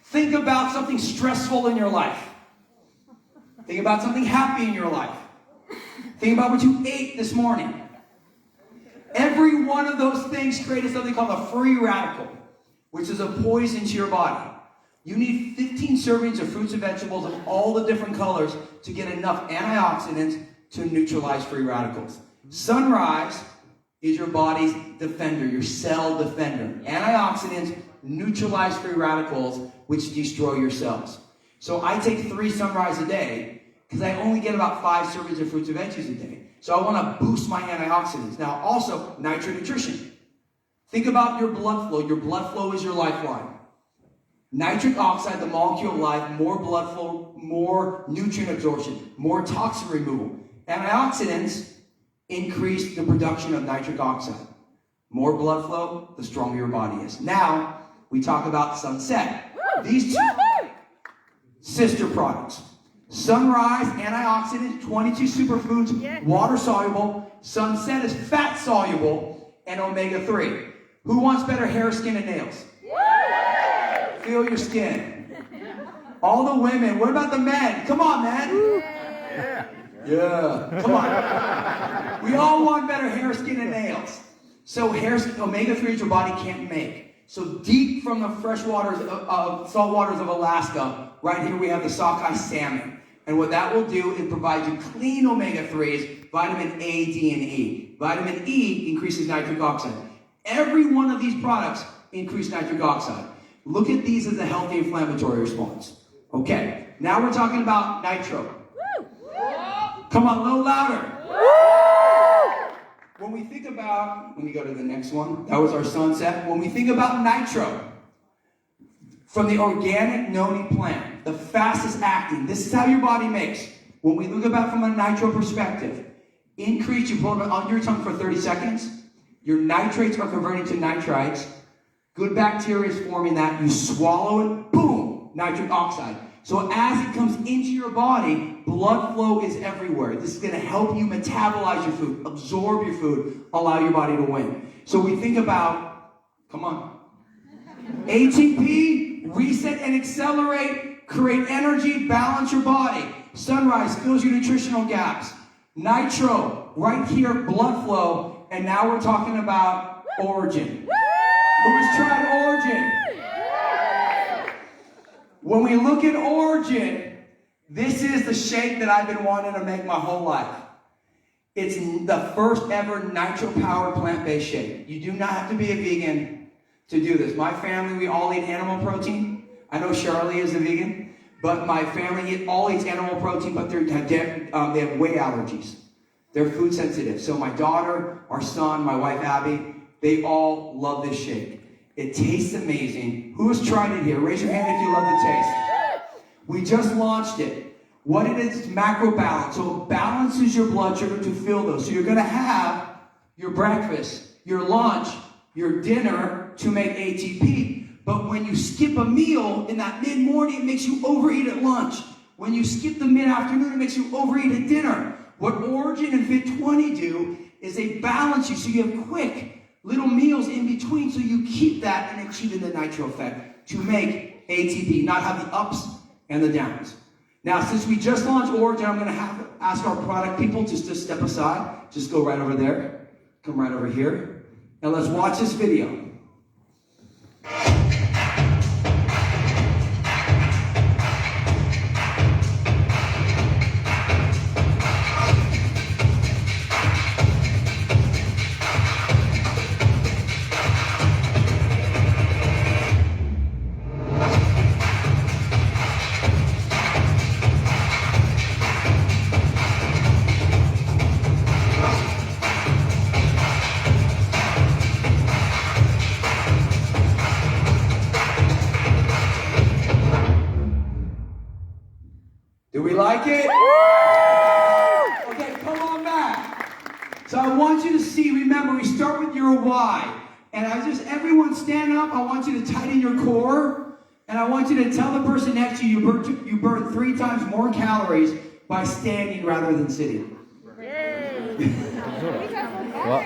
Think about something stressful in your life. Think about something happy in your life. Think about what you ate this morning. Every one of those things created something called a free radical, which is a poison to your body. You need 15 servings of fruits and vegetables of all the different colors to get enough antioxidants to neutralize free radicals. Sunrise is your body's defender, your cell defender. Antioxidants neutralize free radicals, which destroy your cells. So I take 3 Sunrise a day because I only get about 5 servings of fruits and veggies a day. So I want to boost my antioxidants. Now also, Nitro Nutrition. Think about your blood flow. Your blood flow is your lifeline. Nitric oxide, the molecule of life, more blood flow, more nutrient absorption, more toxin removal. Antioxidants increase the production of nitric oxide. More blood flow, the stronger your body is. Now, we talk about Sunset. These two sister products. Sunrise, antioxidant, 22 superfoods, water soluble. Sunset is fat soluble and omega-3. Who wants better hair, skin, and nails? Feel your skin. All the women. What about the men? Come on, man. Yeah. Come on. We all want better hair, skin, and nails. So omega-3 your body can't make. So deep from the fresh waters salt waters of Alaska, right here we have the sockeye salmon. And what that will do is provide you clean omega-3s, vitamin A, D, and E. Vitamin E increases nitric oxide. Every one of these products increase nitric oxide. Look at these as a healthy inflammatory response. Okay, now we're talking about nitro. Come on, a little louder. When we think about, let me go to the next one. That was our Sunset. When we think about nitro, from the organic noni plant, the fastest acting, this is how your body makes. When we look about from a nitro perspective, increase, you pull it on your tongue for 30 seconds. Your nitrates are converting to nitrites. Good bacteria is forming that. You swallow it, boom, nitric oxide. So as it comes into your body, blood flow is everywhere. This is going to help you metabolize your food, absorb your food, allow your body to win. So we think about, come on, ATP, reset and accelerate, create energy, balance your body. Sunrise fills your nutritional gaps. Nitro, right here, blood flow. And now we're talking about Origin. Who's tried Origin? When we look at Origin, this is the shake that I've been wanting to make my whole life. It's the first ever nitro-powered plant-based shake. You do not have to be a vegan to do this. My family, we all eat animal protein. I know Charlie is a vegan, but my family all eats animal protein, but they have whey allergies. They're food sensitive. So my daughter, our son, my wife Abby, they all love this shake. It tastes amazing. Who has tried it here? Raise your hand if you love the taste. We just launched it. What it is macro balance. So it balances your blood sugar to fill those. So you're going to have your breakfast, your lunch, your dinner to make ATP. But when you skip a meal in that mid-morning, it makes you overeat at lunch. When you skip the mid-afternoon, it makes you overeat at dinner. What Origin and Fit20 do is they balance you so you have quick little meals in between so you keep that and achieve the nitro effect to make ATP, not have the ups and the downs. Now, since we just launched Origin, I'm going to ask our product people just to step aside. Just go right over there. Come right over here. And let's watch this video. Do we like it? Okay, come on back. So I want you to see, remember, we start with your why. And everyone stand up. I want you to tighten your core. And I want you to tell the person next to you, you burn 3 times more calories by standing rather than sitting. What?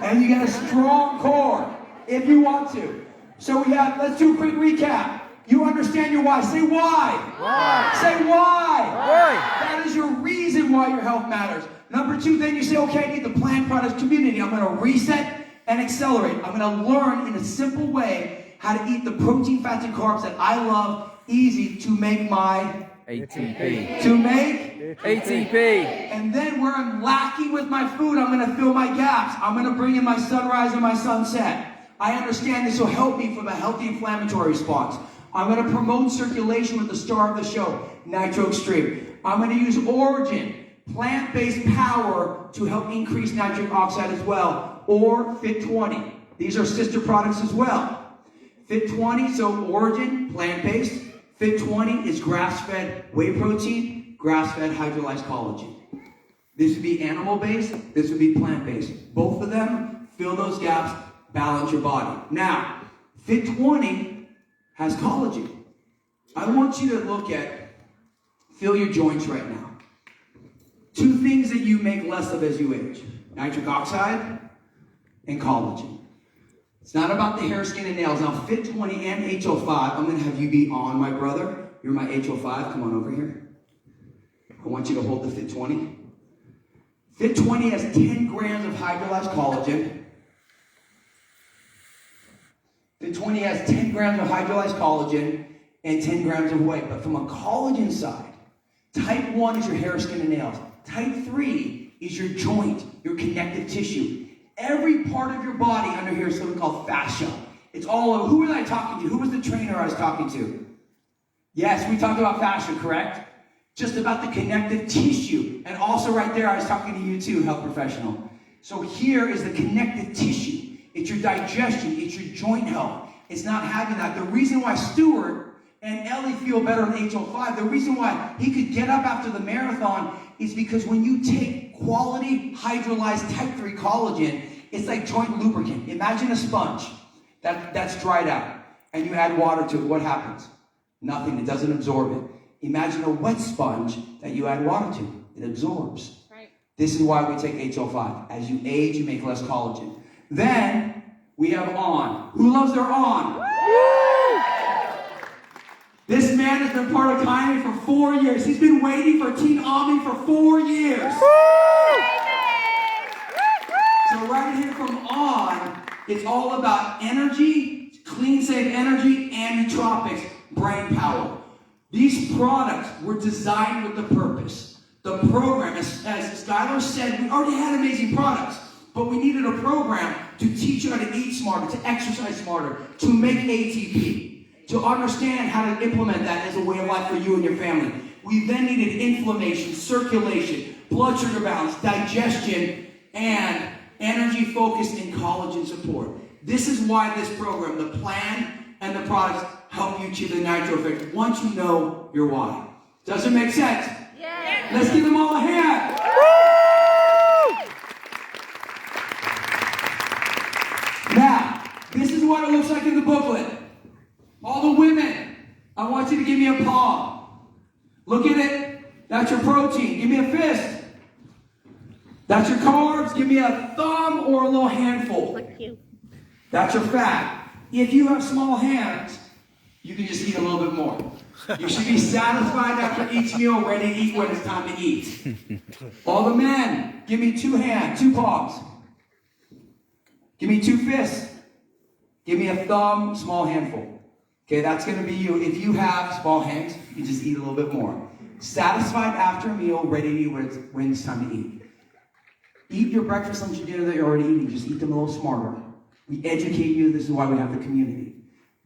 And you get a strong core if you want to. So let's do a quick recap. You understand your why. Say why. Why? Say why. Why? That is your reason why your health matters. Number 2, then you say, okay, I need the plant products community. I'm going to reset and accelerate. I'm going to learn in a simple way how to eat the protein, fats, and carbs that I love, easy to make my ATP. to make ATP. And then where I'm lacking with my food, I'm going to fill my gaps. I'm going to bring in my sunrise and my sunset. I understand this will help me from a healthy inflammatory response. I'm going to promote circulation with the star of the show, Nitro Extreme. I'm going to use Origin, plant-based power to help increase nitric oxide as well, or Fit20. These are sister products as well. Fit20, so Origin, plant-based. Fit20 is grass-fed whey protein, grass-fed hydrolyzed collagen. This would be animal-based, this would be plant-based. Both of them fill those gaps, balance your body. Now, Fit20 has collagen. I want you to look at, feel your joints right now. 2 things that you make less of as you age. Nitric oxide and collagen. It's not about the hair, skin, and nails. Now, Fit20 and HO5, I'm going to have you be on, my brother. You're my HO5. Come on over here. I want you to hold the Fit20. Fit20 has 10 grams of hydrolyzed collagen. Fit20 has 10 grams of hydrolyzed collagen and 10 grams of whey. But from a collagen side, type 1 is your hair, skin, and nails. Type 3 is your joint, your connective tissue. Every part of your body under here is something called fascia. It's all over. Who was I talking to? Who was the trainer I was talking to? Yes, we talked about fascia, correct? Just about the connective tissue. And also right there, I was talking to you too, health professional. So here is the connective tissue. It's your digestion. It's your joint health. It's not having that. The reason why Stuart and Ellie feel better on HO5, the reason why he could get up after the marathon is because when you take quality hydrolyzed type 3 collagen, it's like joint lubricant. Imagine a sponge that's dried out and you add water to it. What happens? Nothing. It doesn't absorb it. Imagine a wet sponge that you add water to. It absorbs. Right. This is why we take HO5. As you age, you make less collagen. Then we have On. Who loves their On? This man has been part of Kyani for 4 years. He's been waiting for Team Omni for 4 years. So right here from On, it's all about energy, clean, safe energy, and nootropics, brain power. These products were designed with the purpose. The program, as Skylar said, we already had amazing products, but we needed a program to teach you how to eat smarter, to exercise smarter, to make ATP, to understand how to implement that as a way of life for you and your family. We then needed inflammation, circulation, blood sugar balance, digestion, and energy focus and collagen support. This is why this program, the plan and the products, help you achieve the nitro effect once you know your why. Does it make sense? Yes. Let's give them all a hand. Now, this is what it looks like in the booklet. All the women, I want you to give me a palm. Look at it. That's your protein. Give me a fist. That's your carbs. Give me a thumb or a little handful. That's your fat. If you have small hands, you can just eat a little bit more. You should be satisfied after each meal, ready to eat when it's time to eat. All the men, give me 2 hands, 2 palms. Give me 2 fists. Give me a thumb, small handful. Okay, that's going to be you. If you have small hands, you just eat a little bit more. Satisfied after a meal, ready to eat when it's time to eat. Eat your breakfast, lunch, and dinner that you're already eating. Just eat them a little smarter. We educate you. This is why we have the community.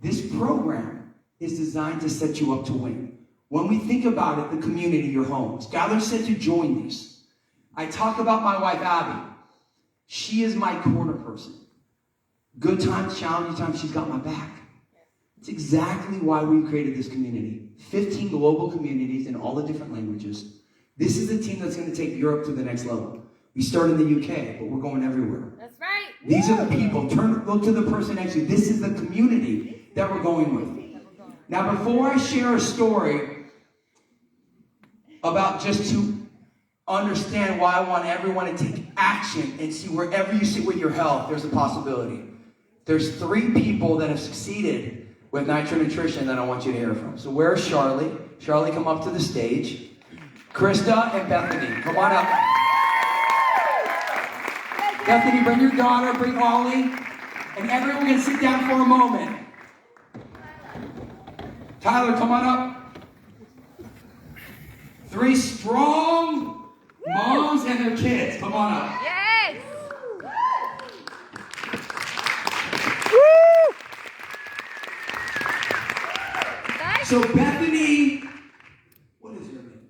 This program is designed to set you up to win. When we think about it, the community, your home. Skylar said to join this. I talk about my wife, Abby. She is my corner person. Good times, challenging times, she's got my back. It's exactly why we created this community. 15 global communities in all the different languages. This is the team that's going to take Europe to the next level. We start in the UK, but we're going everywhere. That's right. These are the people. Look to the person next to you. This is the community that we're going with. Now, before I share a story about just to understand why I want everyone to take action and see wherever you sit with your health, there's a possibility. There's 3 people that have succeeded with Nitro Nutrition that I want you to hear from. So where's Charlie? Charlie, come up to the stage. Krista and Bethany, come on up. Bethany, bring your daughter, bring Ollie, and everyone can sit down for a moment. Tyler, come on up. 3 strong moms and their kids, come on up. Yes. So Bethany, what is her name?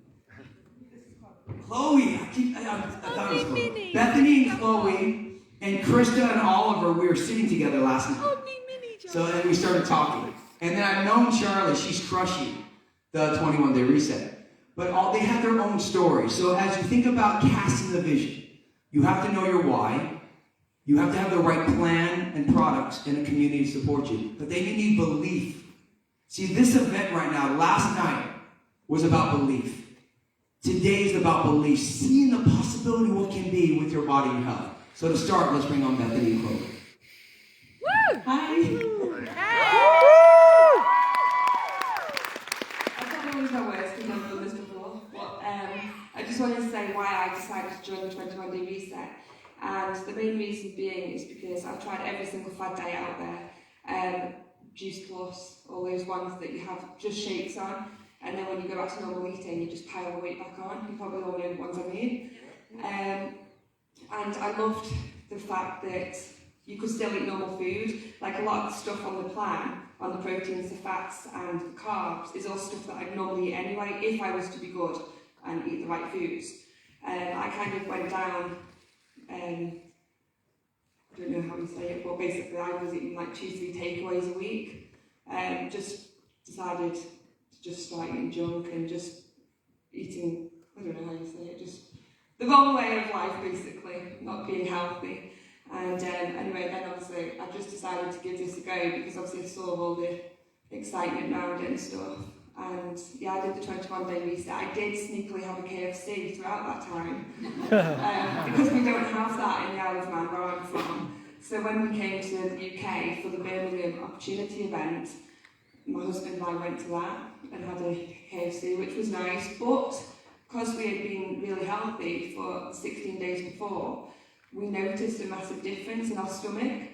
Chloe. I thought it was Chloe. Bethany and Chloe and Krista and Oliver, we were sitting together last night. So then we started talking. And then I've known Charlie, she's crushing the 21-day reset. But they have their own story. So as you think about casting the vision, you have to know your why. You have to have the right plan and products and a community to support you. But then you need belief. See, this event right now, last night, was about belief. Today is about belief. Seeing the possibility of what can be with your body and health. So to start, let's bring on Bethany and Chloe. Woo! Hi. Hey! I probably always got words because I've done this before, but I just wanted to say why I decided to join the 21-day reset. And the main reason being is because I've tried every single fad diet out there. Juice Plus, all those ones that you have just shakes on, and then when you go back to normal eating, you just pile the weight back on. You probably all know the ones I mean. And I loved the fact that you could still eat normal food. Like a lot of the stuff on the plan, on the proteins, the fats, and the carbs, is all stuff that I'd normally eat anyway, if I was to be good and eat the right foods. I kind of went down, I don't know how you say it, but basically I was eating like 2-3 takeaways a week. Just decided to just start eating junk and just eating, I don't know how you say it, just the wrong way of life basically, not being healthy. And anyway, then obviously I just decided to give this a go because obviously I saw all the excitement around it and stuff. And yeah, I did the 21-day reset. I did sneakily have a KFC throughout that time because we don't have that in the Isle of Man where I'm from. So when we came to the UK for the Birmingham Opportunity event, my husband and I went to that and had a KFC, which was nice. But because we had been really healthy for 16 days before, we noticed a massive difference in our stomach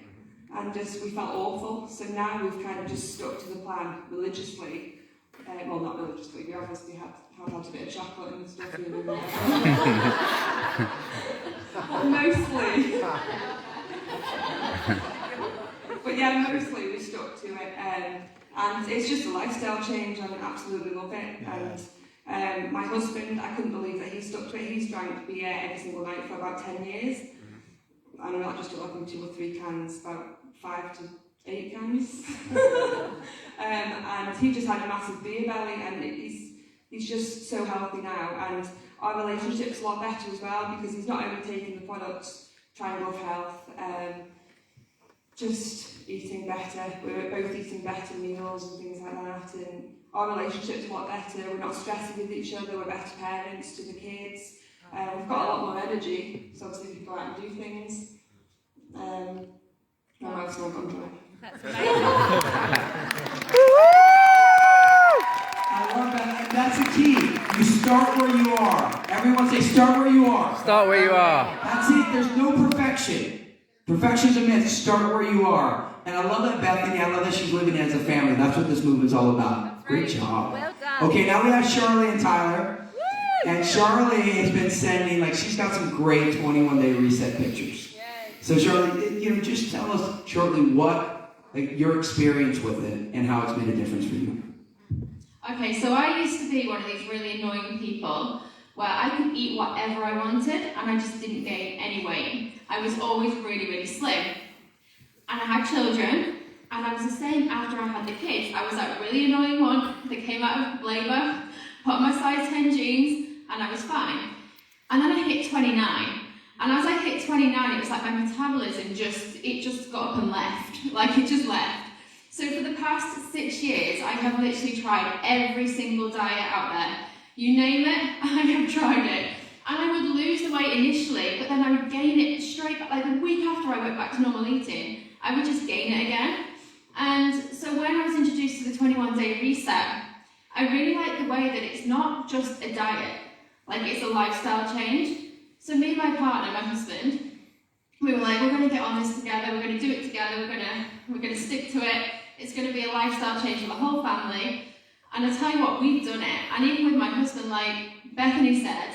and we felt awful. So now we've kind of just stuck to the plan religiously. Well, not religiously, we obviously have had a bit of chocolate and stuff, you know. Mostly. But yeah, mostly we stuck to it. And it's just a lifestyle change, and I absolutely love it. And my husband, I couldn't believe that he stuck to it. He's drank beer every single night for about 10 years. And not just talking 2 or 3 cans, about 5 to 8 cans. And he just had a massive beer belly, and he's just so healthy now. And our relationship's a lot better as well, because he's not only taking the products, trying to love health, just eating better. We're both eating better meals and things like that, and our relationship's a lot better. We're not stressing with each other, we're better parents to the kids. We've got a lot more energy, so obviously we can go out and do things. I'm obviously on dry. That's amazing. I love that. And that's the key. You start where you are. Everyone say, start where you are. Start where you are. That's it. There's no perfection. Perfection's a myth. Start where you are. And I love that Bethany, I love that she's living as a family. That's what this movement's all about. Great job. Well done. Okay, now we have Charlie and Tyler. And Charlie has been sending, she's got some great 21-day reset pictures. So Charlie, just tell us shortly what, your experience with it and how it's made a difference for you. Okay, so I used to be one of these really annoying people where I could eat whatever I wanted and I just didn't gain any weight. I was always really, really slim. And I had children, and I was the same after I had the kids. I was that really annoying one that came out of labour, put on my size 10 jeans, and I was fine. And then I hit 29. And as I hit 29, it was like my metabolism just got up and left. It just left. So for the past 6 years, I have literally tried every single diet out there. You name it, I have tried it. And I would lose the weight initially, but then I would gain it straight back. The week after I went back to normal eating, I would just gain it again. And so when I was introduced to the 21-day reset, I really like the way that it's not just a diet, it's a lifestyle change. So me and my partner, my husband, we were like, we're going to get on this together, we're going to do it together, we're going to stick to it. It's going to be a lifestyle change for the whole family. And I tell you what, we've done it. And even with my husband, like Bethany said,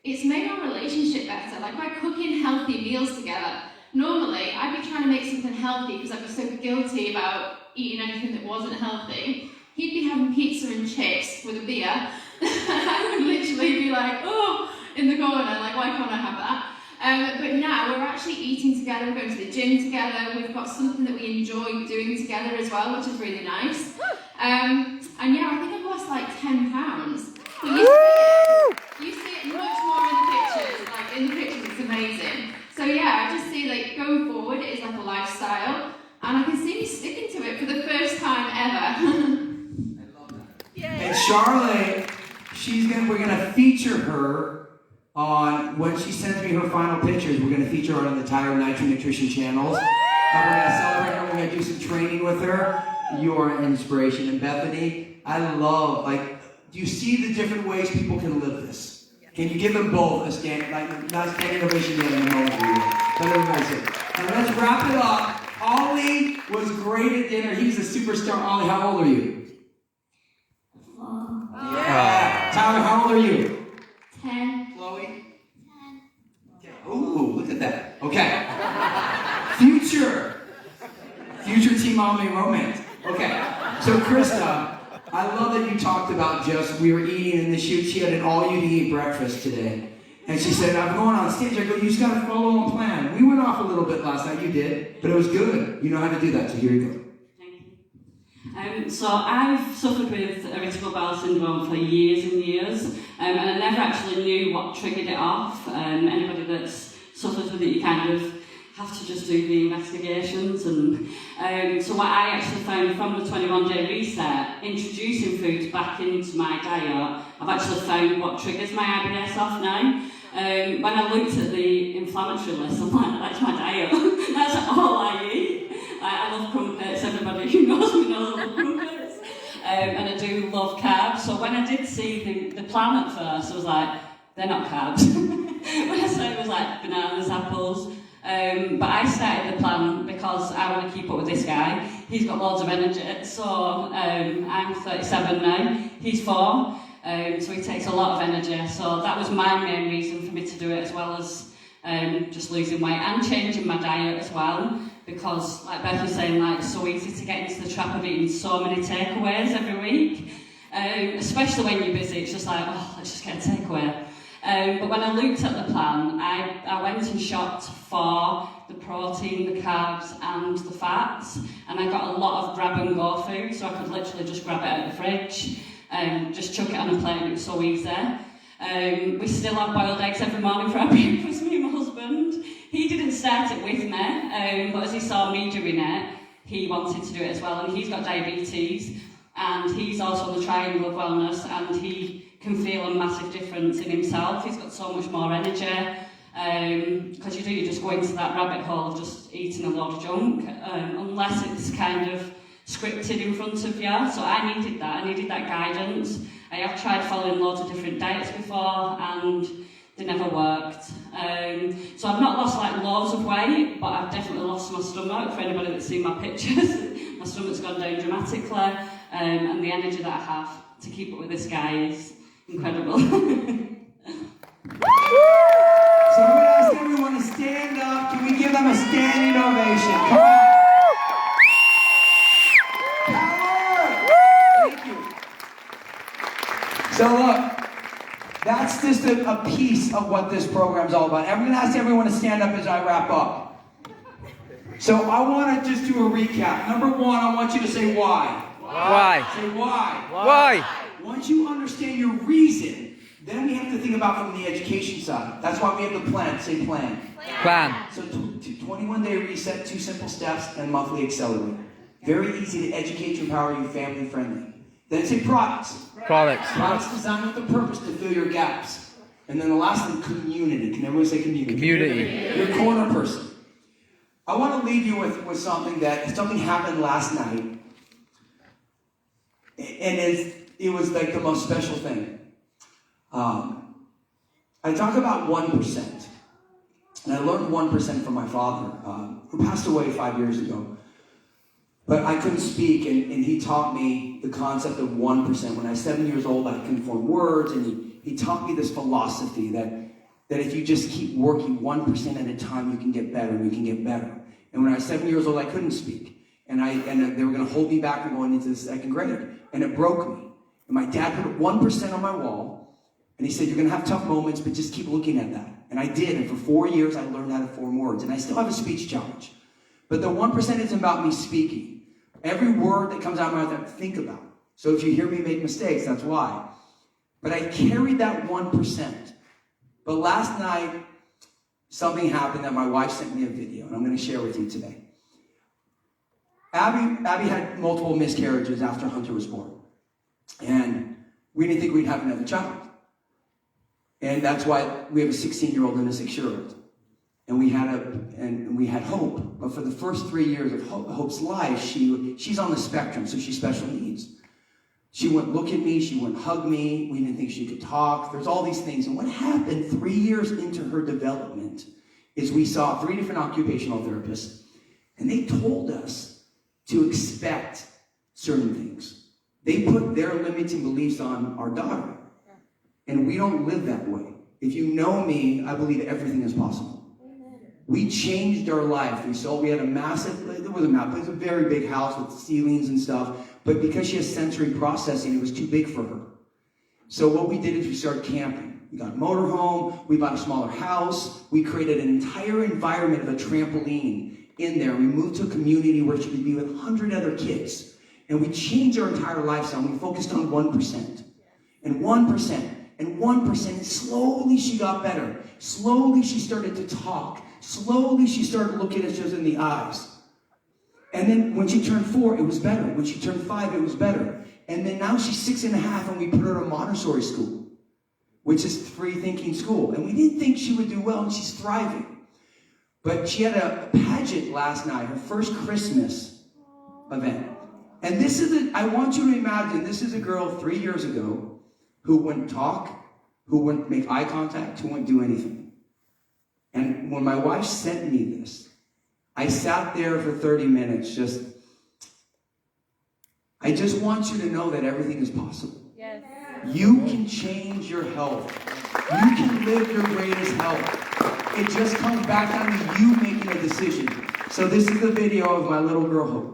it's made our relationship better. By cooking healthy meals together. Normally, I'd be trying to make something healthy because I'd be so guilty about eating anything that wasn't healthy. He'd be having pizza and chips with a beer. I would literally be in the corner, why can't I have that? But now we're actually eating together, we're going to the gym together, we've got something that we enjoy doing together as well, which is really nice. And yeah, I think I've lost 10 pounds. But you see it much more in the pictures. In the pictures, it's amazing. So yeah, I just see going forward, it is a lifestyle, and I can see me sticking to it for the first time ever. I love that. Yay. And Charlotte, we're gonna feature her on, when she sends me her final pictures, we're gonna feature her on the Tyler Nitro Nutrition channels. We're gonna celebrate her, we're gonna do some training with her. You're an inspiration. And Bethany, I love, do you see the different ways people can live this? Can you give them both a stand, not a standing ovation yet in a moment for you? Let everybody say. And let's wrap it up. Ollie was great at dinner. He's a superstar. Ollie, how old are you? 4. Yeah. Tyler, how old are you? 10. Chloe? 10. Ooh, look at that. Okay. Future Team Omni romance. Okay. So Krista, I love that you talked about we were eating in the shoot. She had an all-you-can-eat breakfast today. And she said, I'm going on stage. I go, you just got to follow on plan. We went off a little bit last night. You did. But it was good. You know how to do that. So here you go. Thank you. So I've suffered with irritable bowel syndrome for years and years. And I never actually knew what triggered it off. Anybody that's suffered with it, you kind of have to just do the investigations. And so what I actually found from the 21-day reset, introducing foods back into my diet, I've actually found what triggers my IBS off now. When I looked at the inflammatory list, I'm like, that's my diet. That's all I eat. I love crumpets. Everybody who knows me knows I love crumpets. And I do love carbs. So when I did see the plan at first, I was like, they're not carbs. When I said it was bananas, apples. But I started the plan because I want to keep up with this guy. He's got loads of energy. So I'm 37 now. He's 4. So he takes a lot of energy. So that was my main reason for me to do it, as well as just losing weight and changing my diet as well. Because, like Beth was saying, it's so easy to get into the trap of eating so many takeaways every week. Especially when you're busy, it's just let's just get a takeaway. But when I looked at the plan, I went and shopped for the protein, the carbs and the fats, and I got a lot of grab and go food, so I could literally just grab it out of the fridge, just chuck it on a plate, and it was so easy. We still have boiled eggs every morning for our breakfast, me and my husband. He didn't start it with me, but as he saw me doing it, he wanted to do it as well, and he's got diabetes, and he's also on the triangle of wellness, and he can feel a massive difference in himself. He's got so much more energy, because you just go into that rabbit hole of just eating a lot of junk, unless it's kind of scripted in front of you. So I needed that guidance. I have tried following loads of different diets before, and they never worked. So I've not lost like loads of weight, but I've definitely lost my stomach. For anybody that's seen my pictures, my stomach's gone down dramatically, and the energy that I have to keep up with this guy is incredible. So I'm going to ask everyone to stand up. Can we give them a standing ovation? Come on. Power! Thank you. So look, that's just a piece of what this program's all about. I'm going to ask everyone to stand up as I wrap up. So I want to just do a recap. Number one, I want you to say why. Why? Say why. Why? Once you understand your reason, then we have to think about from the education side. That's why we have the plan. Say plan. Plan. So 21-day reset, 2 simple steps, and monthly accelerate. Very easy to educate, empower you, family friendly. Then say products. Products. Products designed with a purpose to fill your gaps. And then the last thing, community. Can everyone say community? Community. Your corner person. I want to leave you with something happened last night. And it was like the most special thing. I talk about 1%. And I learned 1% from my father, who passed away 5 years ago. But I couldn't speak, and he taught me the concept of 1%. When I was 7 years old, I couldn't form words, and he taught me this philosophy that if you just keep working 1% at a time, you can get better, and you can get better. And when I was 7 years old, I couldn't speak. And they were going to hold me back from going into the 2nd grade. And it broke me. And my dad put 1% on my wall, and he said, you're going to have tough moments, but just keep looking at that. And I did, and for 4 years, I learned how to form words. And I still have a speech challenge. But the 1% isn't about me speaking. Every word that comes out of my mouth, I think about. So if you hear me make mistakes, that's why. But I carried that 1%. But last night, something happened that my wife sent me a video, and I'm going to share with you today. Abby had multiple miscarriages after Hunter was born. And we didn't think we'd have another child. And that's why we have a 16-year-old and a 6-year-old. And we had hope. But for the first 3 years of Hope's life, she's on the spectrum, so she's special needs. She wouldn't look at me, she wouldn't hug me, we didn't think she could talk. There's all these things. And what happened 3 years into her development is we saw 3 different occupational therapists, and they told us to expect certain things. They put their limiting beliefs on our daughter. And we don't live that way. If you know me, I believe everything is possible. We changed our life. We had a massive, it was a very big house with ceilings and stuff, but because she has sensory processing, it was too big for her. So what we did is we started camping. We got a motorhome, we bought a smaller house, we created an entire environment of a trampoline in there. We moved to a community where she could be with 100 other kids. And we changed our entire lifestyle. We focused on 1%. And 1%. And 1%, and slowly she got better. Slowly she started to talk. Slowly she started looking at us in the eyes. And then when she turned 4, it was better. When she turned 5, it was better. And then now she's 6.5, and we put her in a Montessori school, which is free thinking school. And we didn't think she would do well, and she's thriving. But she had a pageant last night, her first Christmas event. And I want you to imagine, this is a girl 3 years ago who wouldn't talk, who wouldn't make eye contact, who wouldn't do anything. And when my wife sent me this, I sat there for 30 minutes I just want you to know that everything is possible. Yes. You can change your health. You can live your greatest health. It just comes back down to you making a decision. So this is the video of my little girl, Hope.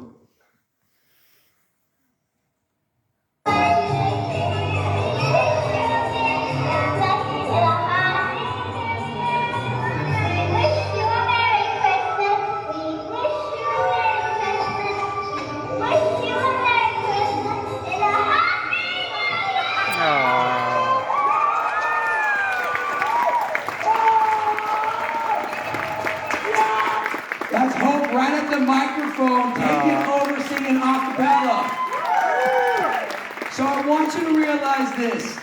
the microphone, taking over singing a cappella. So I want you to realize this.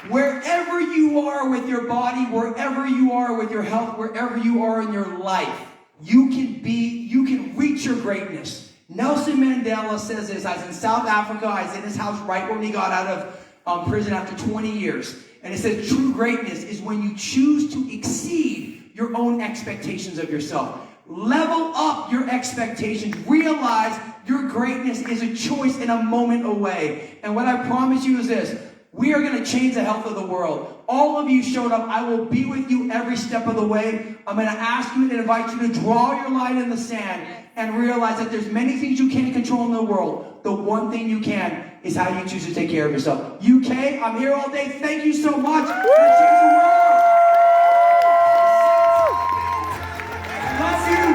Wherever you are with your body, wherever you are with your health, wherever you are in your life, you can reach your greatness. Nelson Mandela says this. I was in South Africa. I was in his house right when he got out of prison after 20 years. And it said true greatness is when you choose to exceed your own expectations of yourself. Level up your expectations. Realize your greatness is a choice and a moment away. And what I promise you is this. We are going to change the health of the world. All of you showed up. I will be with you every step of the way. I'm going to ask you and invite you to draw your line in the sand and realize that there's many things you can't control in the world. The one thing you can is how you choose to take care of yourself. UK, I'm here all day. Thank you so much. Let's change the world. Love you.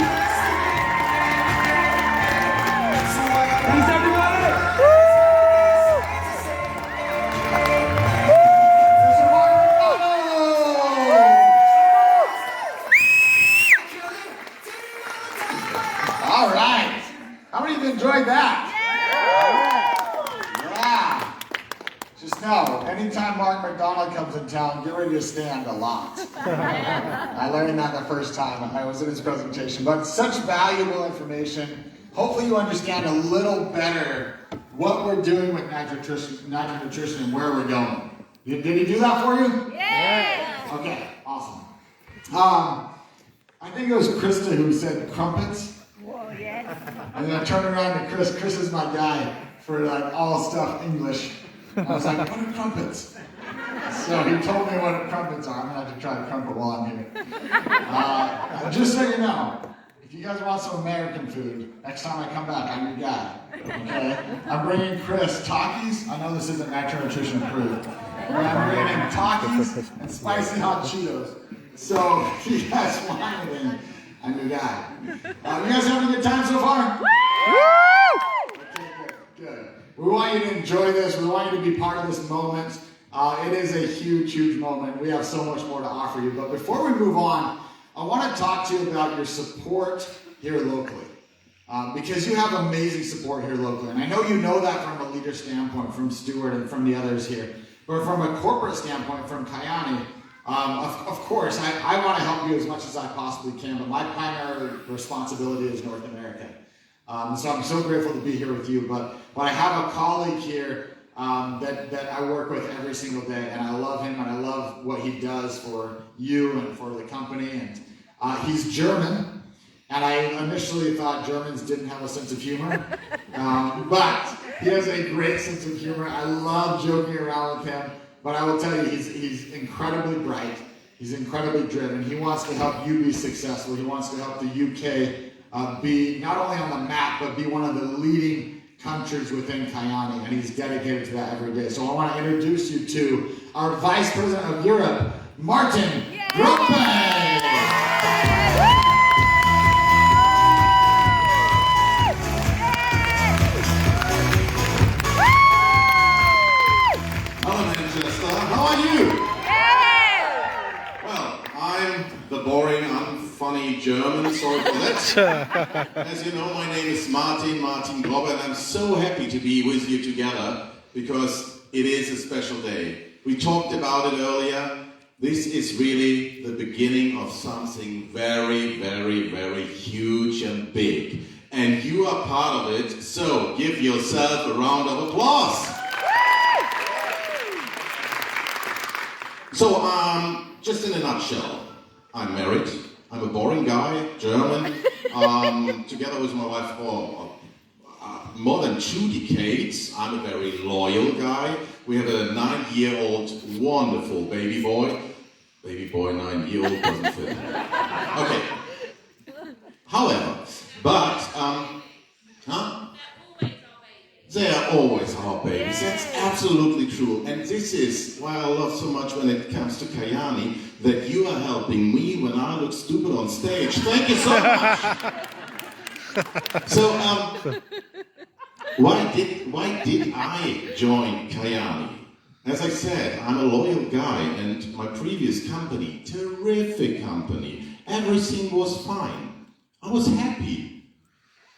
Thanks, everybody. All right. How many of you enjoyed that? Yeah. Just know, anytime Mark McDonald comes in town, get ready to stand a lot. I learned that the first time I was in his presentation. But such valuable information. Hopefully you understand a little better what we're doing with natural nutrition and where we're going. Did he do that for you? Yeah. Okay, awesome. I think it was Krista who said crumpets. Whoa, yes. And then I turned around to Chris. Chris is my guy for like all stuff English. I was like, what are crumpets? So he told me what crumpets are. I'm gonna have to try a crumpet while I'm here. Just so you know, if you guys want some American food, next time I come back, I'm your guy. Okay? I'm bringing Chris Takis. I know this isn't natural nutrition approved, but I'm bringing him Takis and spicy hot Cheetos. So if you guys want anything, I'm your guy. You guys having a good time so far? Okay, good. We want you to enjoy this. We want you to be part of this moment. It is a huge, huge moment. We have so much more to offer you. But before we move on, I want to talk to you about your support here locally. Because you have amazing support here locally. And I know you know that from a leader standpoint, from Stuart and from the others here. But from a corporate standpoint, from Kyani, of course, I want to help you as much as I possibly can, but my primary responsibility is North America. So I'm so grateful to be here with you, but I have a colleague here that I work with every single day, and I love him, and I love what he does for you and for the company, and he's German, and I initially thought Germans didn't have a sense of humor, but he has a great sense of humor. I love joking around with him. But I will tell you, he's incredibly bright. He's incredibly driven. He wants to help you be successful. He wants to help the UK be not only on the map, but be one of the leading countries within Kyani. And he's dedicated to that every day. So I want to introduce you to our Vice President of Europe, Martin Groppe. How are you? Well, I'm the boring, unfunny German, sorry for that. As you know, my name is Martin Groppe, and I'm so happy to be with you together because it is a special day. We talked about it earlier. This is really the beginning of something very, very, very huge and big. And you are part of it, so give yourself a round of applause. So, just in a nutshell, I'm married, I'm a boring guy, German, together with my wife for more than 2 decades. I'm a very loyal guy. We have a 9-year-old wonderful baby boy. Baby boy, 9-year-old doesn't fit. Okay. However, they are always our babies. That's absolutely true. And this is why I love so much when it comes to Kyani, that you are helping me when I look stupid on stage. Thank you so much. So, why did I join Kyani? As I said, I'm a loyal guy, and my previous company, terrific company, everything was fine. I was happy.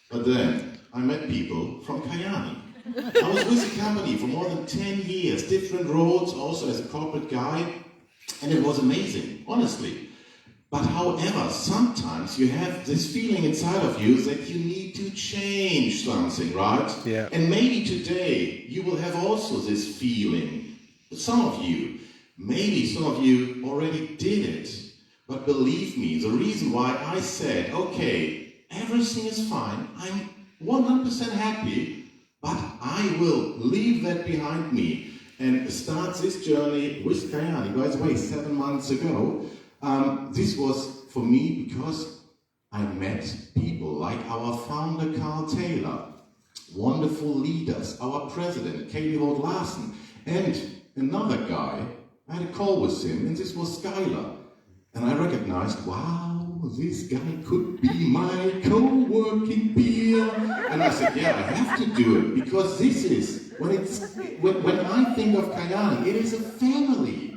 But then I met people from Kyani. I was with the company for more than 10 years, different roles, also as a corporate guy, and it was amazing, honestly. But however, sometimes you have this feeling inside of you that you need to change something, right? Yeah. And maybe today you will have also this feeling. Some of you, maybe some of you already did it. But believe me, the reason why I said, okay, everything is fine, I'm 100% happy, but I will leave that behind me and start this journey with Kyani. By the way, 7 months ago, this was for me because I met people like our founder Carl Taylor, wonderful leaders, our president Katie Larson, and another guy. I had a call with him, and this was Skylar. And I recognized, wow, this guy could be my co-working peer. And I said, yeah, I have to do it, because this is, when I think of Kyani, it is a family.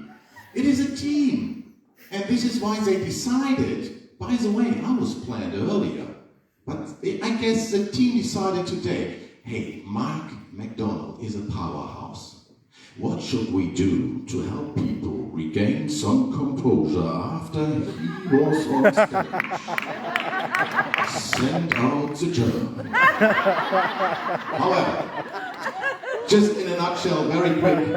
It is a team. And this is why they decided, by the way, I was planned earlier, but I guess the team decided today, hey, Mark McDonald is a powerhouse. What should we do to help people regain some composure after he was on stage? Send out the German. However, just in a nutshell, very quick,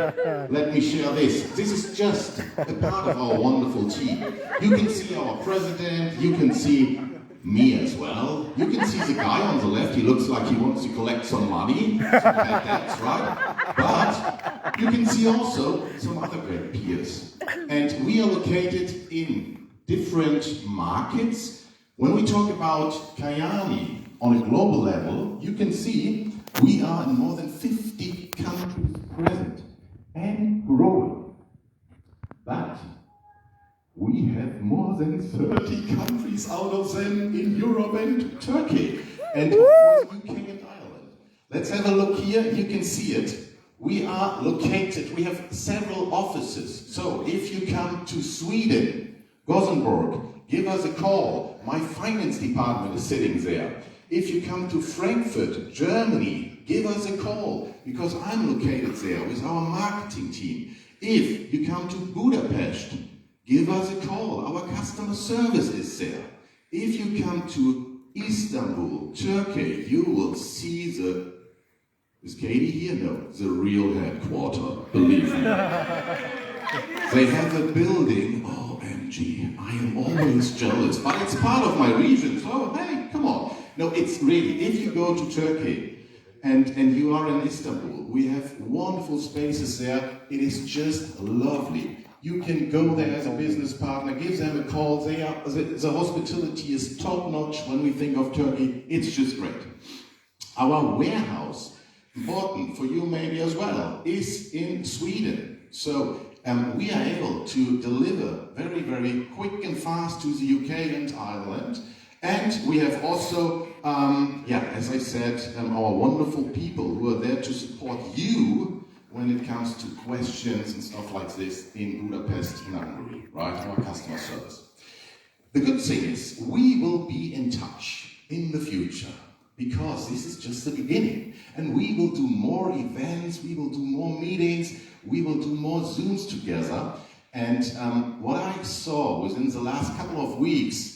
let me share this. This is just a part of our wonderful team. You can see our president, you can see me as well. You can see the guy on the left, he looks like he wants to collect some money. That's right. But you can see also some other great peers. And we are located in different markets. When we talk about Kyani on a global level, you can see we are in more than 50 countries present and growing. But we have more than 30 countries out of them in Europe and Turkey. And of course, UK and Ireland. Let's have a look here, you can see it. We are located, we have several offices. So if you come to Sweden, Gothenburg, give us a call. My finance department is sitting there. If you come to Frankfurt, Germany, give us a call, because I'm located there with our marketing team. If you come to Budapest, give us a call. Our customer service is there. If you come to Istanbul, Turkey, you will see the... Is Katie here? No, the real headquarter, believe me. They have a building, OMG, I am always jealous, but it's part of my region, so hey, come on. No, it's really, if you go to Turkey and you are in Istanbul, we have wonderful spaces there. It is just lovely. You can go there as a business partner, give them a call. The hospitality is top-notch when we think of Turkey. It's just great. Our warehouse, important for you maybe as well, is in Sweden. So we are able to deliver very, very quick and fast to the UK and Ireland. And we have also, as I said, our wonderful people who are there to support you when it comes to questions and stuff like this in Budapest, in Hungary, right? Our customer service. The good thing is, we will be in touch in the future, because this is just the beginning. And we will do more events, we will do more meetings, we will do more Zooms together. And what I saw within the last couple of weeks,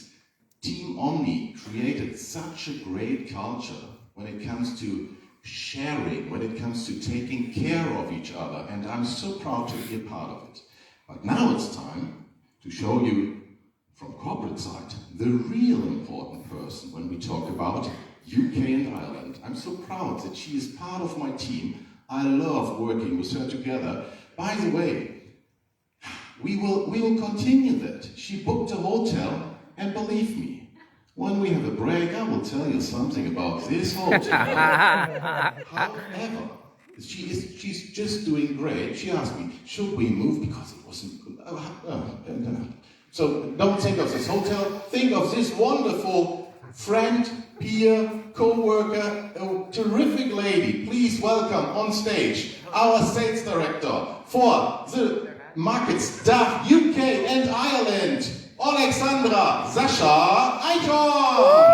Team Omni created such a great culture when it comes to sharing, when it comes to taking care of each other, and I'm so proud to be a part of it. But now it's time to show you from corporate side the real important person when we talk about UK and Ireland. I'm so proud that she is part of my team. I love working with her together. By the way, we will continue that. She booked a hotel. And believe me, when we have a break, I will tell you something about this hotel. However, she's just doing great. She asked me, should we move? Because it wasn't good. So don't think of this hotel. Think of this wonderful friend, peer, co-worker, a terrific lady. Please welcome on stage our sales director for the markets DACH, UK and Ireland, Alexandra Sascha Eichhorn.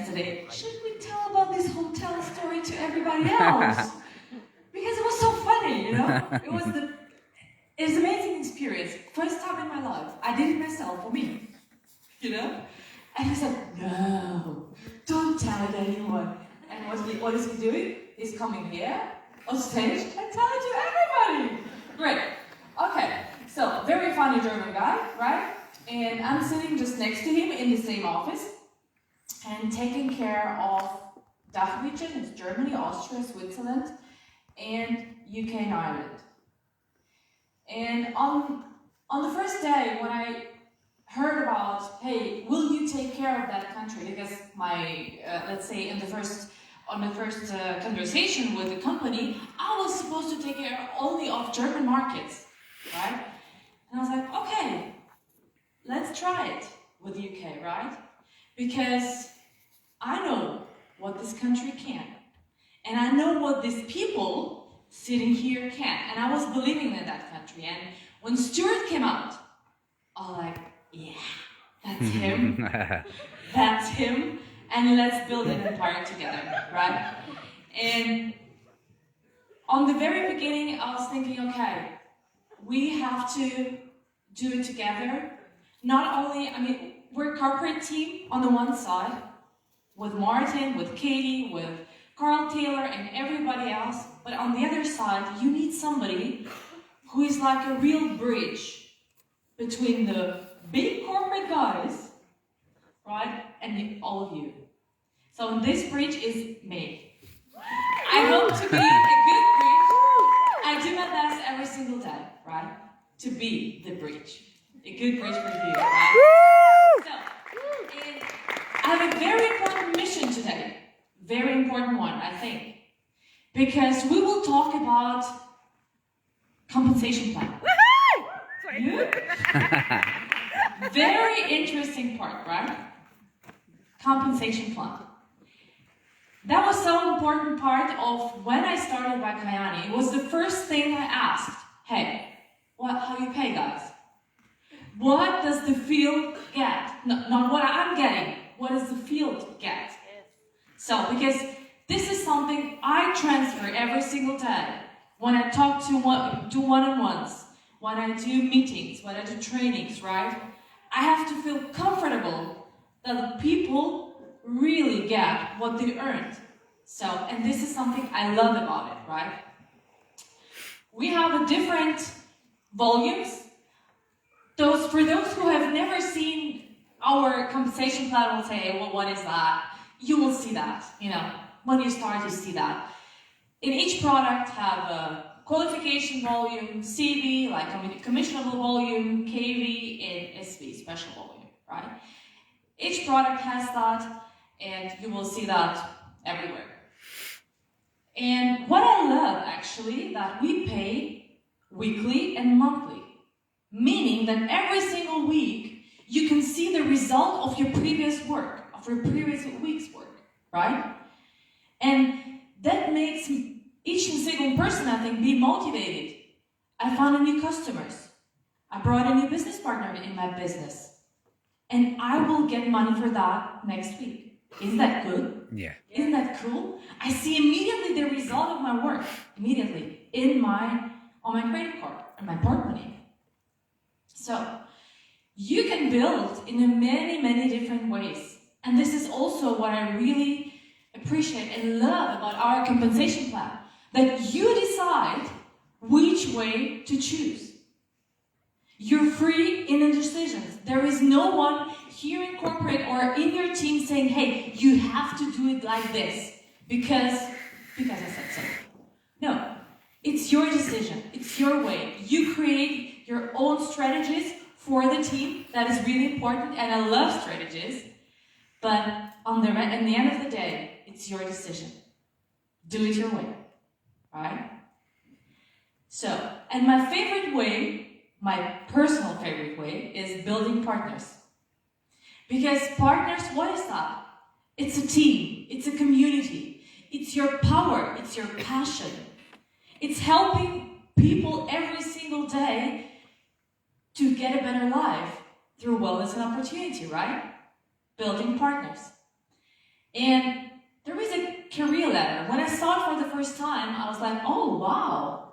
yesterday, should we tell about this hotel story to everybody else? Because it was so funny, you know? It was an amazing experience. First time in my life. I did it myself for me, you know? And he said, no, don't tell it anyone. And what is he doing? He's coming here on stage and telling it to everybody. Great. Okay, so very funny German guy, right? And I'm sitting just next to him in the same office and taking care of DACH region, it's Germany, Austria, Switzerland, and UK and Ireland. And on the first day when I heard about, hey, will you take care of that country? Because my, let's say on the first conversation with the company, I was supposed to take care only of German markets, right? And I was like, okay, let's try it with the UK, right? Because I know what this country can. And I know what these people sitting here can. And I was believing in that country. And when Stuart came out, I was like, yeah, that's him. That's him. And let's build an empire together, right? And on the very beginning, I was thinking, okay, we have to do it together. Not only, I mean, we're a corporate team on the one side, with Martin, with Katie, with Carl Taylor, and everybody else. But on the other side, you need somebody who is like a real bridge between the big corporate guys, right, and all of you. So this bridge is me. I hope to be a good bridge. I do my best every single day, right, to be the bridge. A good bridge for you, right? So, and I have a very important mission today. Very important one, I think. Because we will talk about compensation plan. Yeah? Very interesting part, right? Compensation plan. That was so important part of when I started by Kyani. It was the first thing I asked. Hey, how you pay, guys? What does the field get? No, not what I'm getting. What does the field get? So, because this is something I transfer every single day. When I talk to one-on-ones, when I do meetings, when I do trainings, right? I have to feel comfortable that the people really get what they earned. So, and this is something I love about it, right? We have a different volumes. For those who have never seen our compensation plan will say, well, what is that? You will see that, you know, when you start to see that. In each product have a qualification volume, CV, like commissionable volume, KV, and SV, special volume, right? Each product has that, and you will see that everywhere. And what I love, actually, that we pay weekly and monthly, meaning that every single week, you can see the result of your previous work, of your previous week's work, right? And that makes each single person, I think, be motivated. I found a new customers. I brought a new business partner in my business. And I will get money for that next week. Isn't that good? Yeah. Isn't that cool? I see immediately the result of my work, immediately, on my credit card, in my portemonnaie. So, you can build in many, many different ways. And this is also what I really appreciate and love about our compensation plan. That you decide which way to choose. You're free in the decisions. There is no one here in corporate or in your team saying, hey, you have to do it like this because I said so. No, it's your decision. It's your way. You create your own strategies for the team. That is really important, and I love strategies. But at the end of the day, it's your decision. Do it your way, right? So, and my favorite way, my personal favorite way, is building partners. Because partners, what is that? It's a team, it's a community, it's your power, it's your passion. It's helping people every single day to get a better life through wellness and opportunity, right? Building partners. And there is a career ladder. When I saw it for the first time, I was like, oh, wow.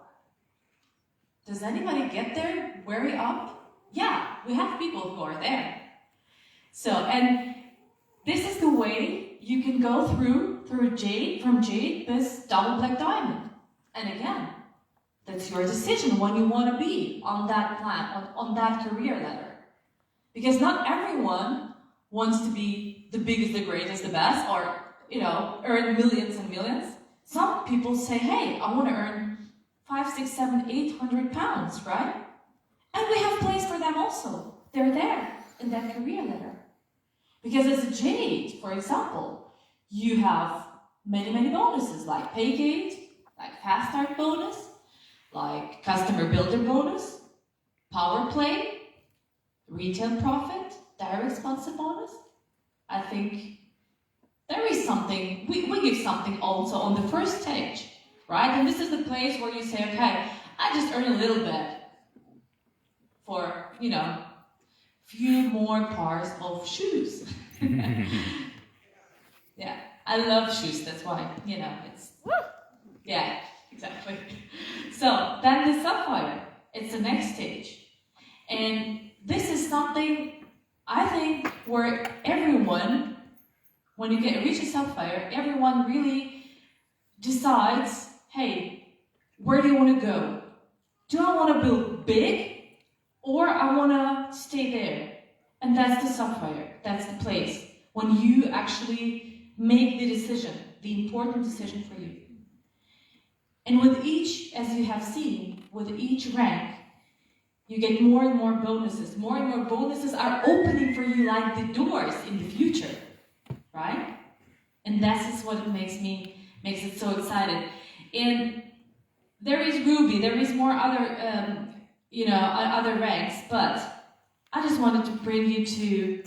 Does anybody get there very up? Yeah, we have people who are there. So, and this is the way you can go through jade, from jade, this double black diamond. And again, that's your decision when you want to be on that plan, on that career ladder. Because not everyone wants to be the biggest, the greatest, the best, or, earn millions and millions. Some people say, hey, I want to earn 5, 6, 7, 800 pounds, right? And we have place for them also. They're there in that career ladder. Because as a jade, for example, you have many, many bonuses, like pay gate, like fast start bonus, like customer builder bonus, power play, retail profit, direct sponsor bonus. I think there is something, we give something also on the first stage, right? And this is the place where you say, okay, I just earn a little bit for, few more pairs of shoes. Yeah, I love shoes, that's why, it's, yeah, exactly. So then the sapphire, it's the next stage. And this is something, I think, where everyone, when you reach a sapphire, everyone really decides, hey, where do you want to go? Do I want to build big, or I want to stay there? And that's the sapphire, that's the place when you actually make the decision, the important decision for you. And with each, as you have seen, with each rank, you get more and more bonuses. More and more bonuses are opening for you like the doors in the future, right? And that's what makes it so excited. And there is Ruby, there is more other, other ranks, but I just wanted to bring you to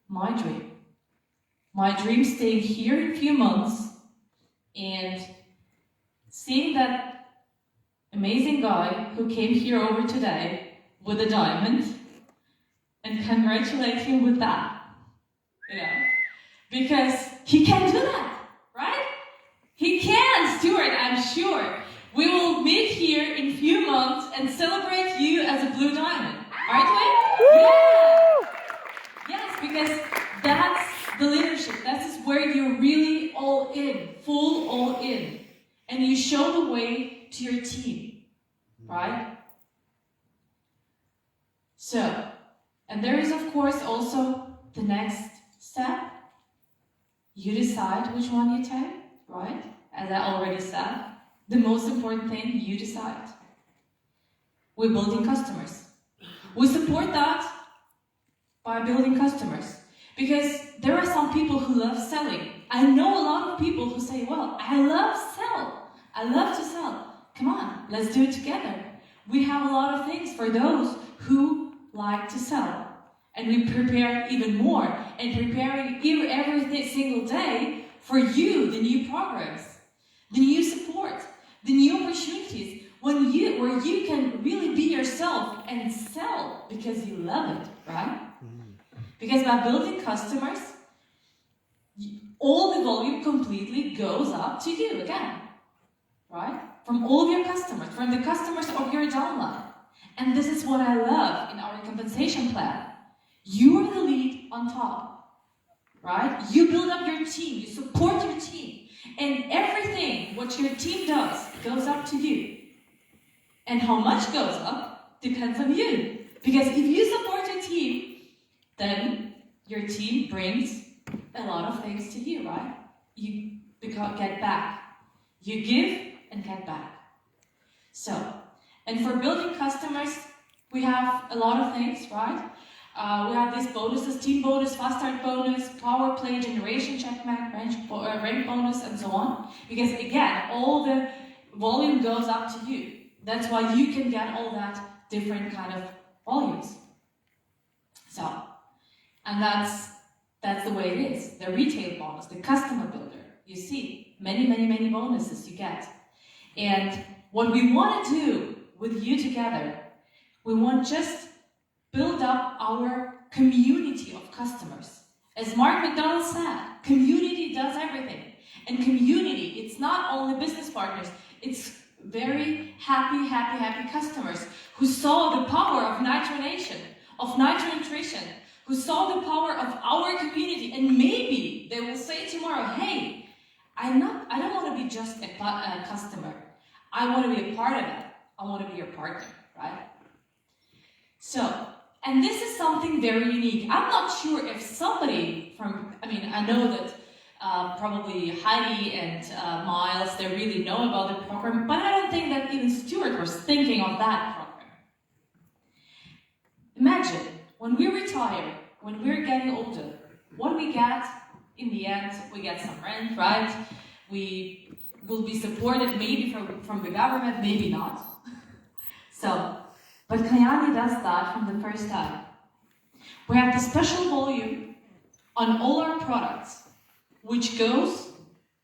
my dream. My dream staying here in a few months and seeing that amazing guy who came here over today with a diamond and congratulate him with that. Because he can do that, right? He can, Stuart, I'm sure. We will meet here in a few months and celebrate you as a blue diamond. Aren't we? Yeah! Yes, because that's the leadership. That's where you're really all in, full all in. And you show the way to your team, right? So, and there is of course also the next step. You decide which one you take, right? As I already said, the most important thing, you decide. We're building customers. We support that by building customers. Because there are some people who love selling. I know a lot of people who say, well, I love to sell. Come on, let's do it together. We have a lot of things for those who like to sell. And we prepare even more, and preparing every single day for you, the new programs, the new support, the new opportunities, where you can really be yourself and sell because you love it, right? Because by building customers, all the volume completely goes up to you again, right? From all of your customers, from the customers of your downline. And this is what I love in our compensation plan. You are the lead on top, right? You build up your team, you support your team, and everything what your team does goes up to you. And how much goes up depends on you. Because if you support your team, then your team brings a lot of things to you, right? You get back. You give and get back. So, and for building customers, we have a lot of things, right? We have these bonuses, team bonus, fast start bonus, power play, generation checkmate, rank bonus, and so on. Because again, all the volume goes up to you. That's why you can get all that different kind of volumes. So, and that's the way it is. The retail bonus, the customer builder. You see, many, many, many bonuses you get. And what we want to do with you together, we want just build up our community of customers. As Mark McDonald said, Community does everything. And community, it's not only business partners, it's very happy customers who saw the power of nitronation, of nitro-nutrition, who saw the power of our community, and maybe they will say tomorrow, hey, I don't want to be just a customer. I want to be a part of that. I want to be your partner, right? So, and this is something very unique. I'm not sure if somebody I know that probably Heidi and Miles, they really know about the program, but I don't think that even Stuart was thinking of that program. Imagine, when we retire, when we're getting older, what we get in the end, we get some rent, right? We will be supported maybe from the government, maybe not. So, but Kyani does that from the first time. We have the special volume on all our products, which goes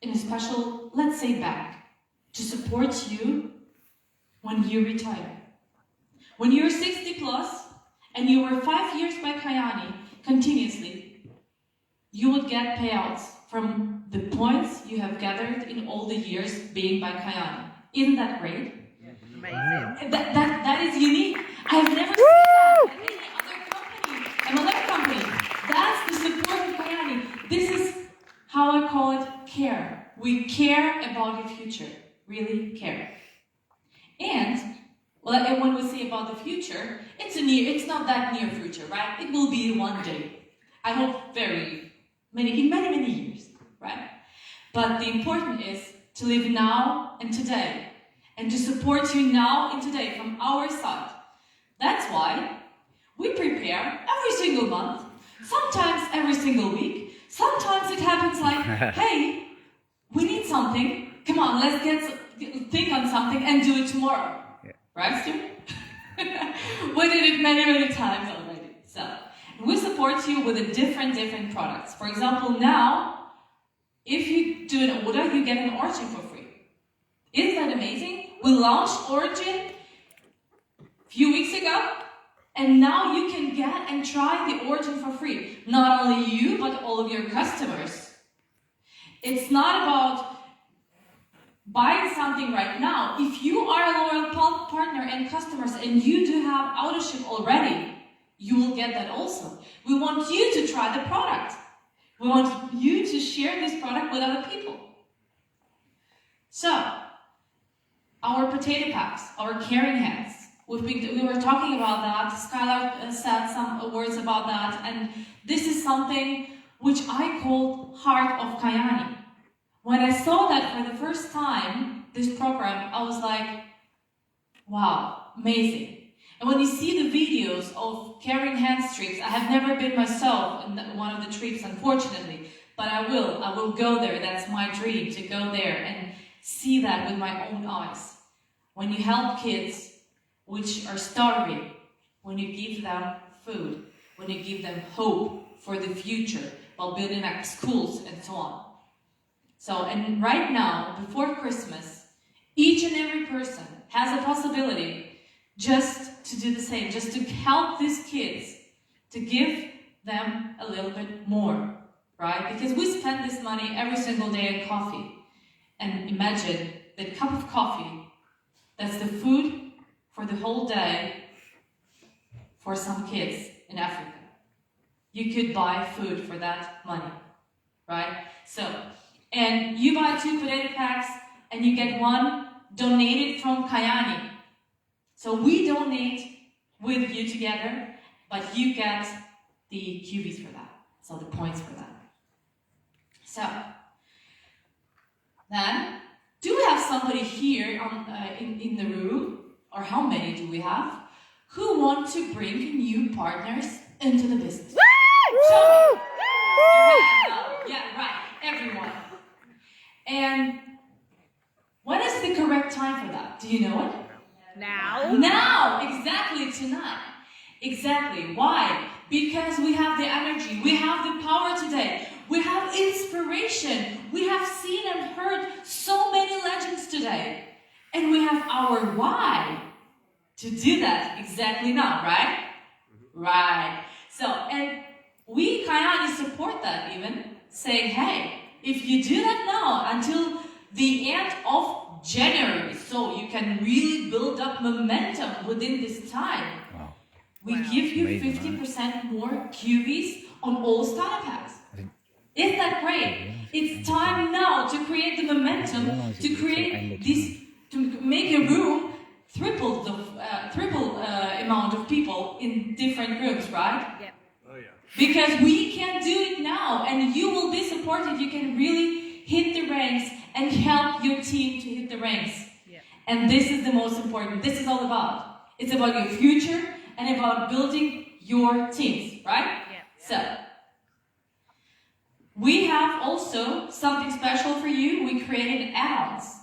in a special, let's say, bag, to support you when you retire. When you're 60 plus, and you were 5 years by Kyani continuously, you would get payouts from the points you have gathered in all the years being by Kyani. Isn't that great? Amazing. That is unique. I have never seen that at any other company, MLM company. That's the support of Kyani. This is how I call it care. We care about your future. Really care. And when we say about the future, it's not that near future, right? It will be one day. I hope in many years, right? But the important is to live now and today, and to support you now and today from our side. That's why we prepare every single month, sometimes every single week. Sometimes it happens like, hey, we need something. Come on, let's think on something and do it tomorrow. Yeah. Right, Stu? We did it many times already. So we support you with different products. For example, now, if you do an order, you get an origin for free. Isn't that amazing? We launched Origin a few weeks ago, and now you can get and try the Origin for free. Not only you, but all of your customers. It's not about buying something right now. If you are a loyal partner and customers and you do have ownership already, you will get that also. We want you to try the product. We want you to share this product with other people. So, our potato packs, our caring hands. We were talking about that. Skylar said some words about that, and this is something which I call Heart of Kyani. When I saw that for the first time, this program, I was like, wow, amazing. And when you see the videos of caring hands trips, I have never been myself in one of the trips, unfortunately, but I will go there. That's my dream, to go there and see that with my own eyes. When you help kids which are starving, when you give them food, when you give them hope for the future while building up schools and so on. So, and right now, before Christmas, each and every person has a possibility just to do the same, just to help these kids, to give them a little bit more, right? Because we spend this money every single day on coffee. And imagine that cup of coffee, that's the food for the whole day for some kids in Africa. You could buy food for that money, right? So, and you buy 2 potato packs and you get 1 donated from Kyani. So we donate with you together, but you get the QBs for that, so the points for that. So, then, do we have somebody here in the room, or how many do we have, who want to bring new partners into the business? Show me. Yeah, right, everyone. And when is the correct time for that? Do you know it? Now. Now, exactly, tonight. Exactly. Why? Because we have the energy, we have the power today, we have inspiration, we have seen and heard so many legends today, and we have our why to do that exactly now, right? Right. So, and we Kyani support that even. saying, hey, if you do that now until the end of January, so you can really build up momentum within this time, we give you 50% more QVs on all starter packs. Isn't that great? It's time now to create the momentum, to create this, to make a room triple amount of people in different rooms, right? Yep. Oh yeah. Because we can do it now, and you will be supported. You can really hit the ranks and help your team to hit the ranks. Yep. And this is the most important. This is all about. It's about your future and about building your teams, right? Yep. So, we have also something special for you. We created add-ons.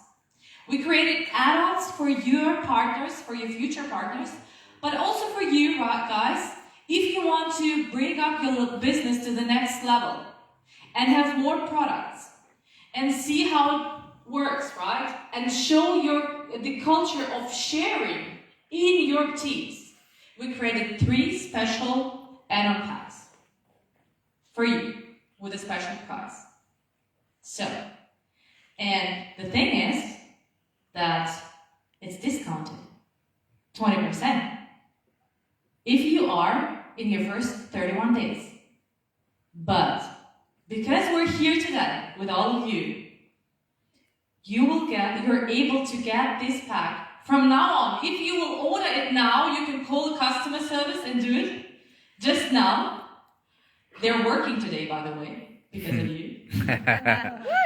We created add-ons for your partners, for your future partners, but also for you, right, guys, if you want to bring up your business to the next level and have more products and see how it works, right? And show the culture of sharing in your teams. We created 3 special add-on packs for you with a special price. So, and the thing is that it's discounted 20% if you are in your first 31 days. But because we're here today with all of you, you're able to get this pack from now on. If you will order it now, you can call the customer service and do it just now. They're working today, by the way, because of you.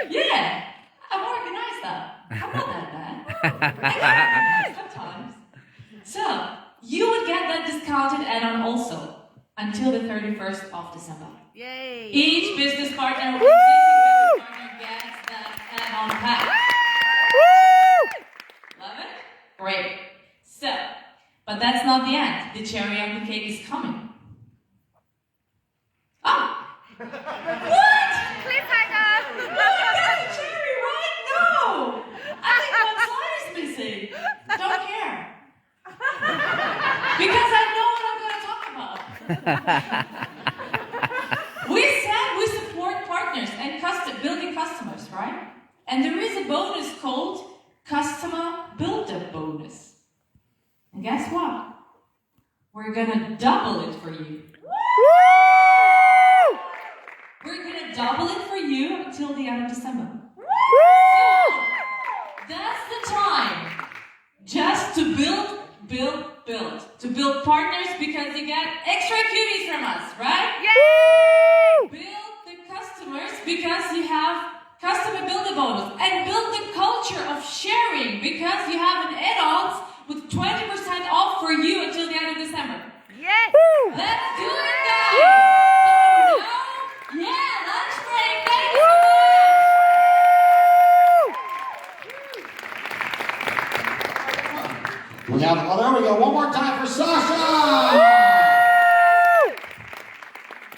Yeah, I've organized that. I'm not that bad. Sometimes. So, you would get that discounted add-on also until the 31st of December. Yay! Each business partner, gets that add-on pack. Love it? Great. So, but that's not the end. The cherry on the cake is coming. Oh! What? Cliffhanger! Oh, I got the cherry, right? No! I think one slide is missing. Don't care. Because I know what I'm going to talk about. We said we support partners and building customers, right? And there is a bonus called Customer Builder Bonus. And guess what? We're going to double it for you. We're going to double it for you until the end of December. So, that's the time just to build. To build partners because you get extra QVs from us, right? Yay! Build the customers because you have customer builder bonus. And build the culture of sharing because you have an add-ons with 20% off for you until the end of December. Yes! Let's do it, guys! So now, lunch break. Thank you so much! We have, oh, there we go. One more time for Sasha!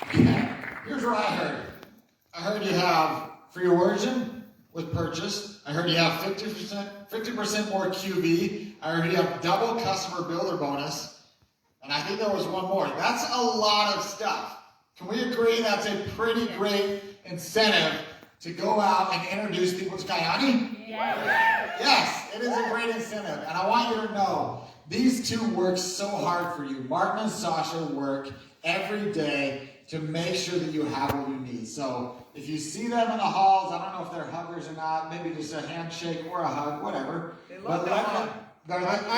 Okay, here's what I heard. I heard you have free origin with purchase. I heard you have 50% more QV. I heard you have double customer builder bonus. And I think there was one more. That's a lot of stuff. Can we agree that's a pretty great incentive to go out and introduce people to Kyani? Yes, it is a great incentive. And I want you to know, these two work so hard for you. Martin and Sasha work every day to make sure that you have what you need. So if you see them in the halls, I don't know if they're huggers or not, maybe just a handshake or a hug, whatever. But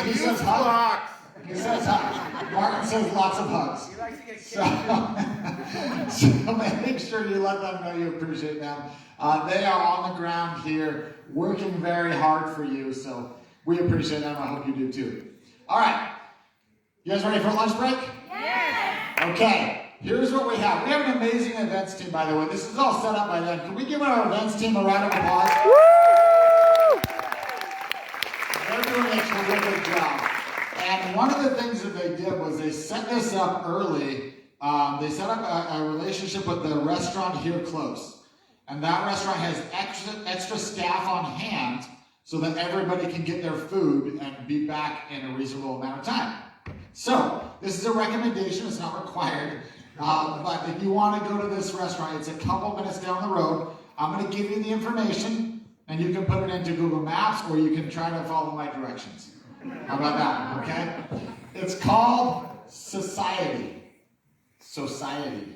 he says hug. He says hug. Martin says lots of hugs. He likes to get So make sure you let them know you appreciate them. They are on the ground here working very hard for you, so we appreciate them. I hope you do too. All right. You guys ready for a lunch break? Yes! Okay. Here's what we have. We have an amazing events team, by the way. This is all set up by them. Can we give our events team a round of applause? Woo! They're doing a terrific job. And one of the things that they did was they set this up early. They set up a relationship with the restaurant here close. And that restaurant has extra staff on hand so that everybody can get their food and be back in a reasonable amount of time. So, this is a recommendation, it's not required. But if you want to go to this restaurant, it's a couple minutes down the road. I'm going to give you the information, and you can put it into Google Maps, or you can try to follow my directions. How about that, okay? It's called Society. Society,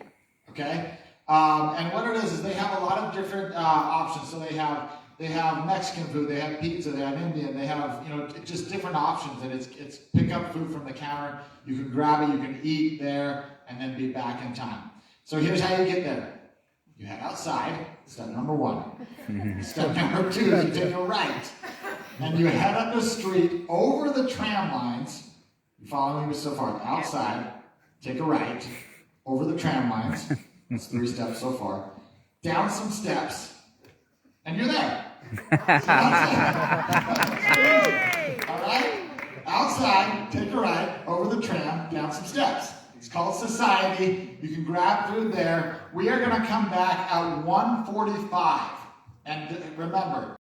okay? And what it is they have a lot of different options. So they have Mexican food, they have pizza, they have Indian, they have, just different options. And it's pick up food from the counter. You can grab it, you can eat there, and then be back in time. So here's how you get there. You head outside, step number 1. Step number 2 is you take a right. And you head up the street over the tram lines. You following me so far? Outside, take a right, over the tram lines. That's 3 steps so far. Down some steps, and you're there. All right? Outside, take a right, over the tram, down some steps. It's called Society. You can grab through there. We are going to come back at 1:45. And remember,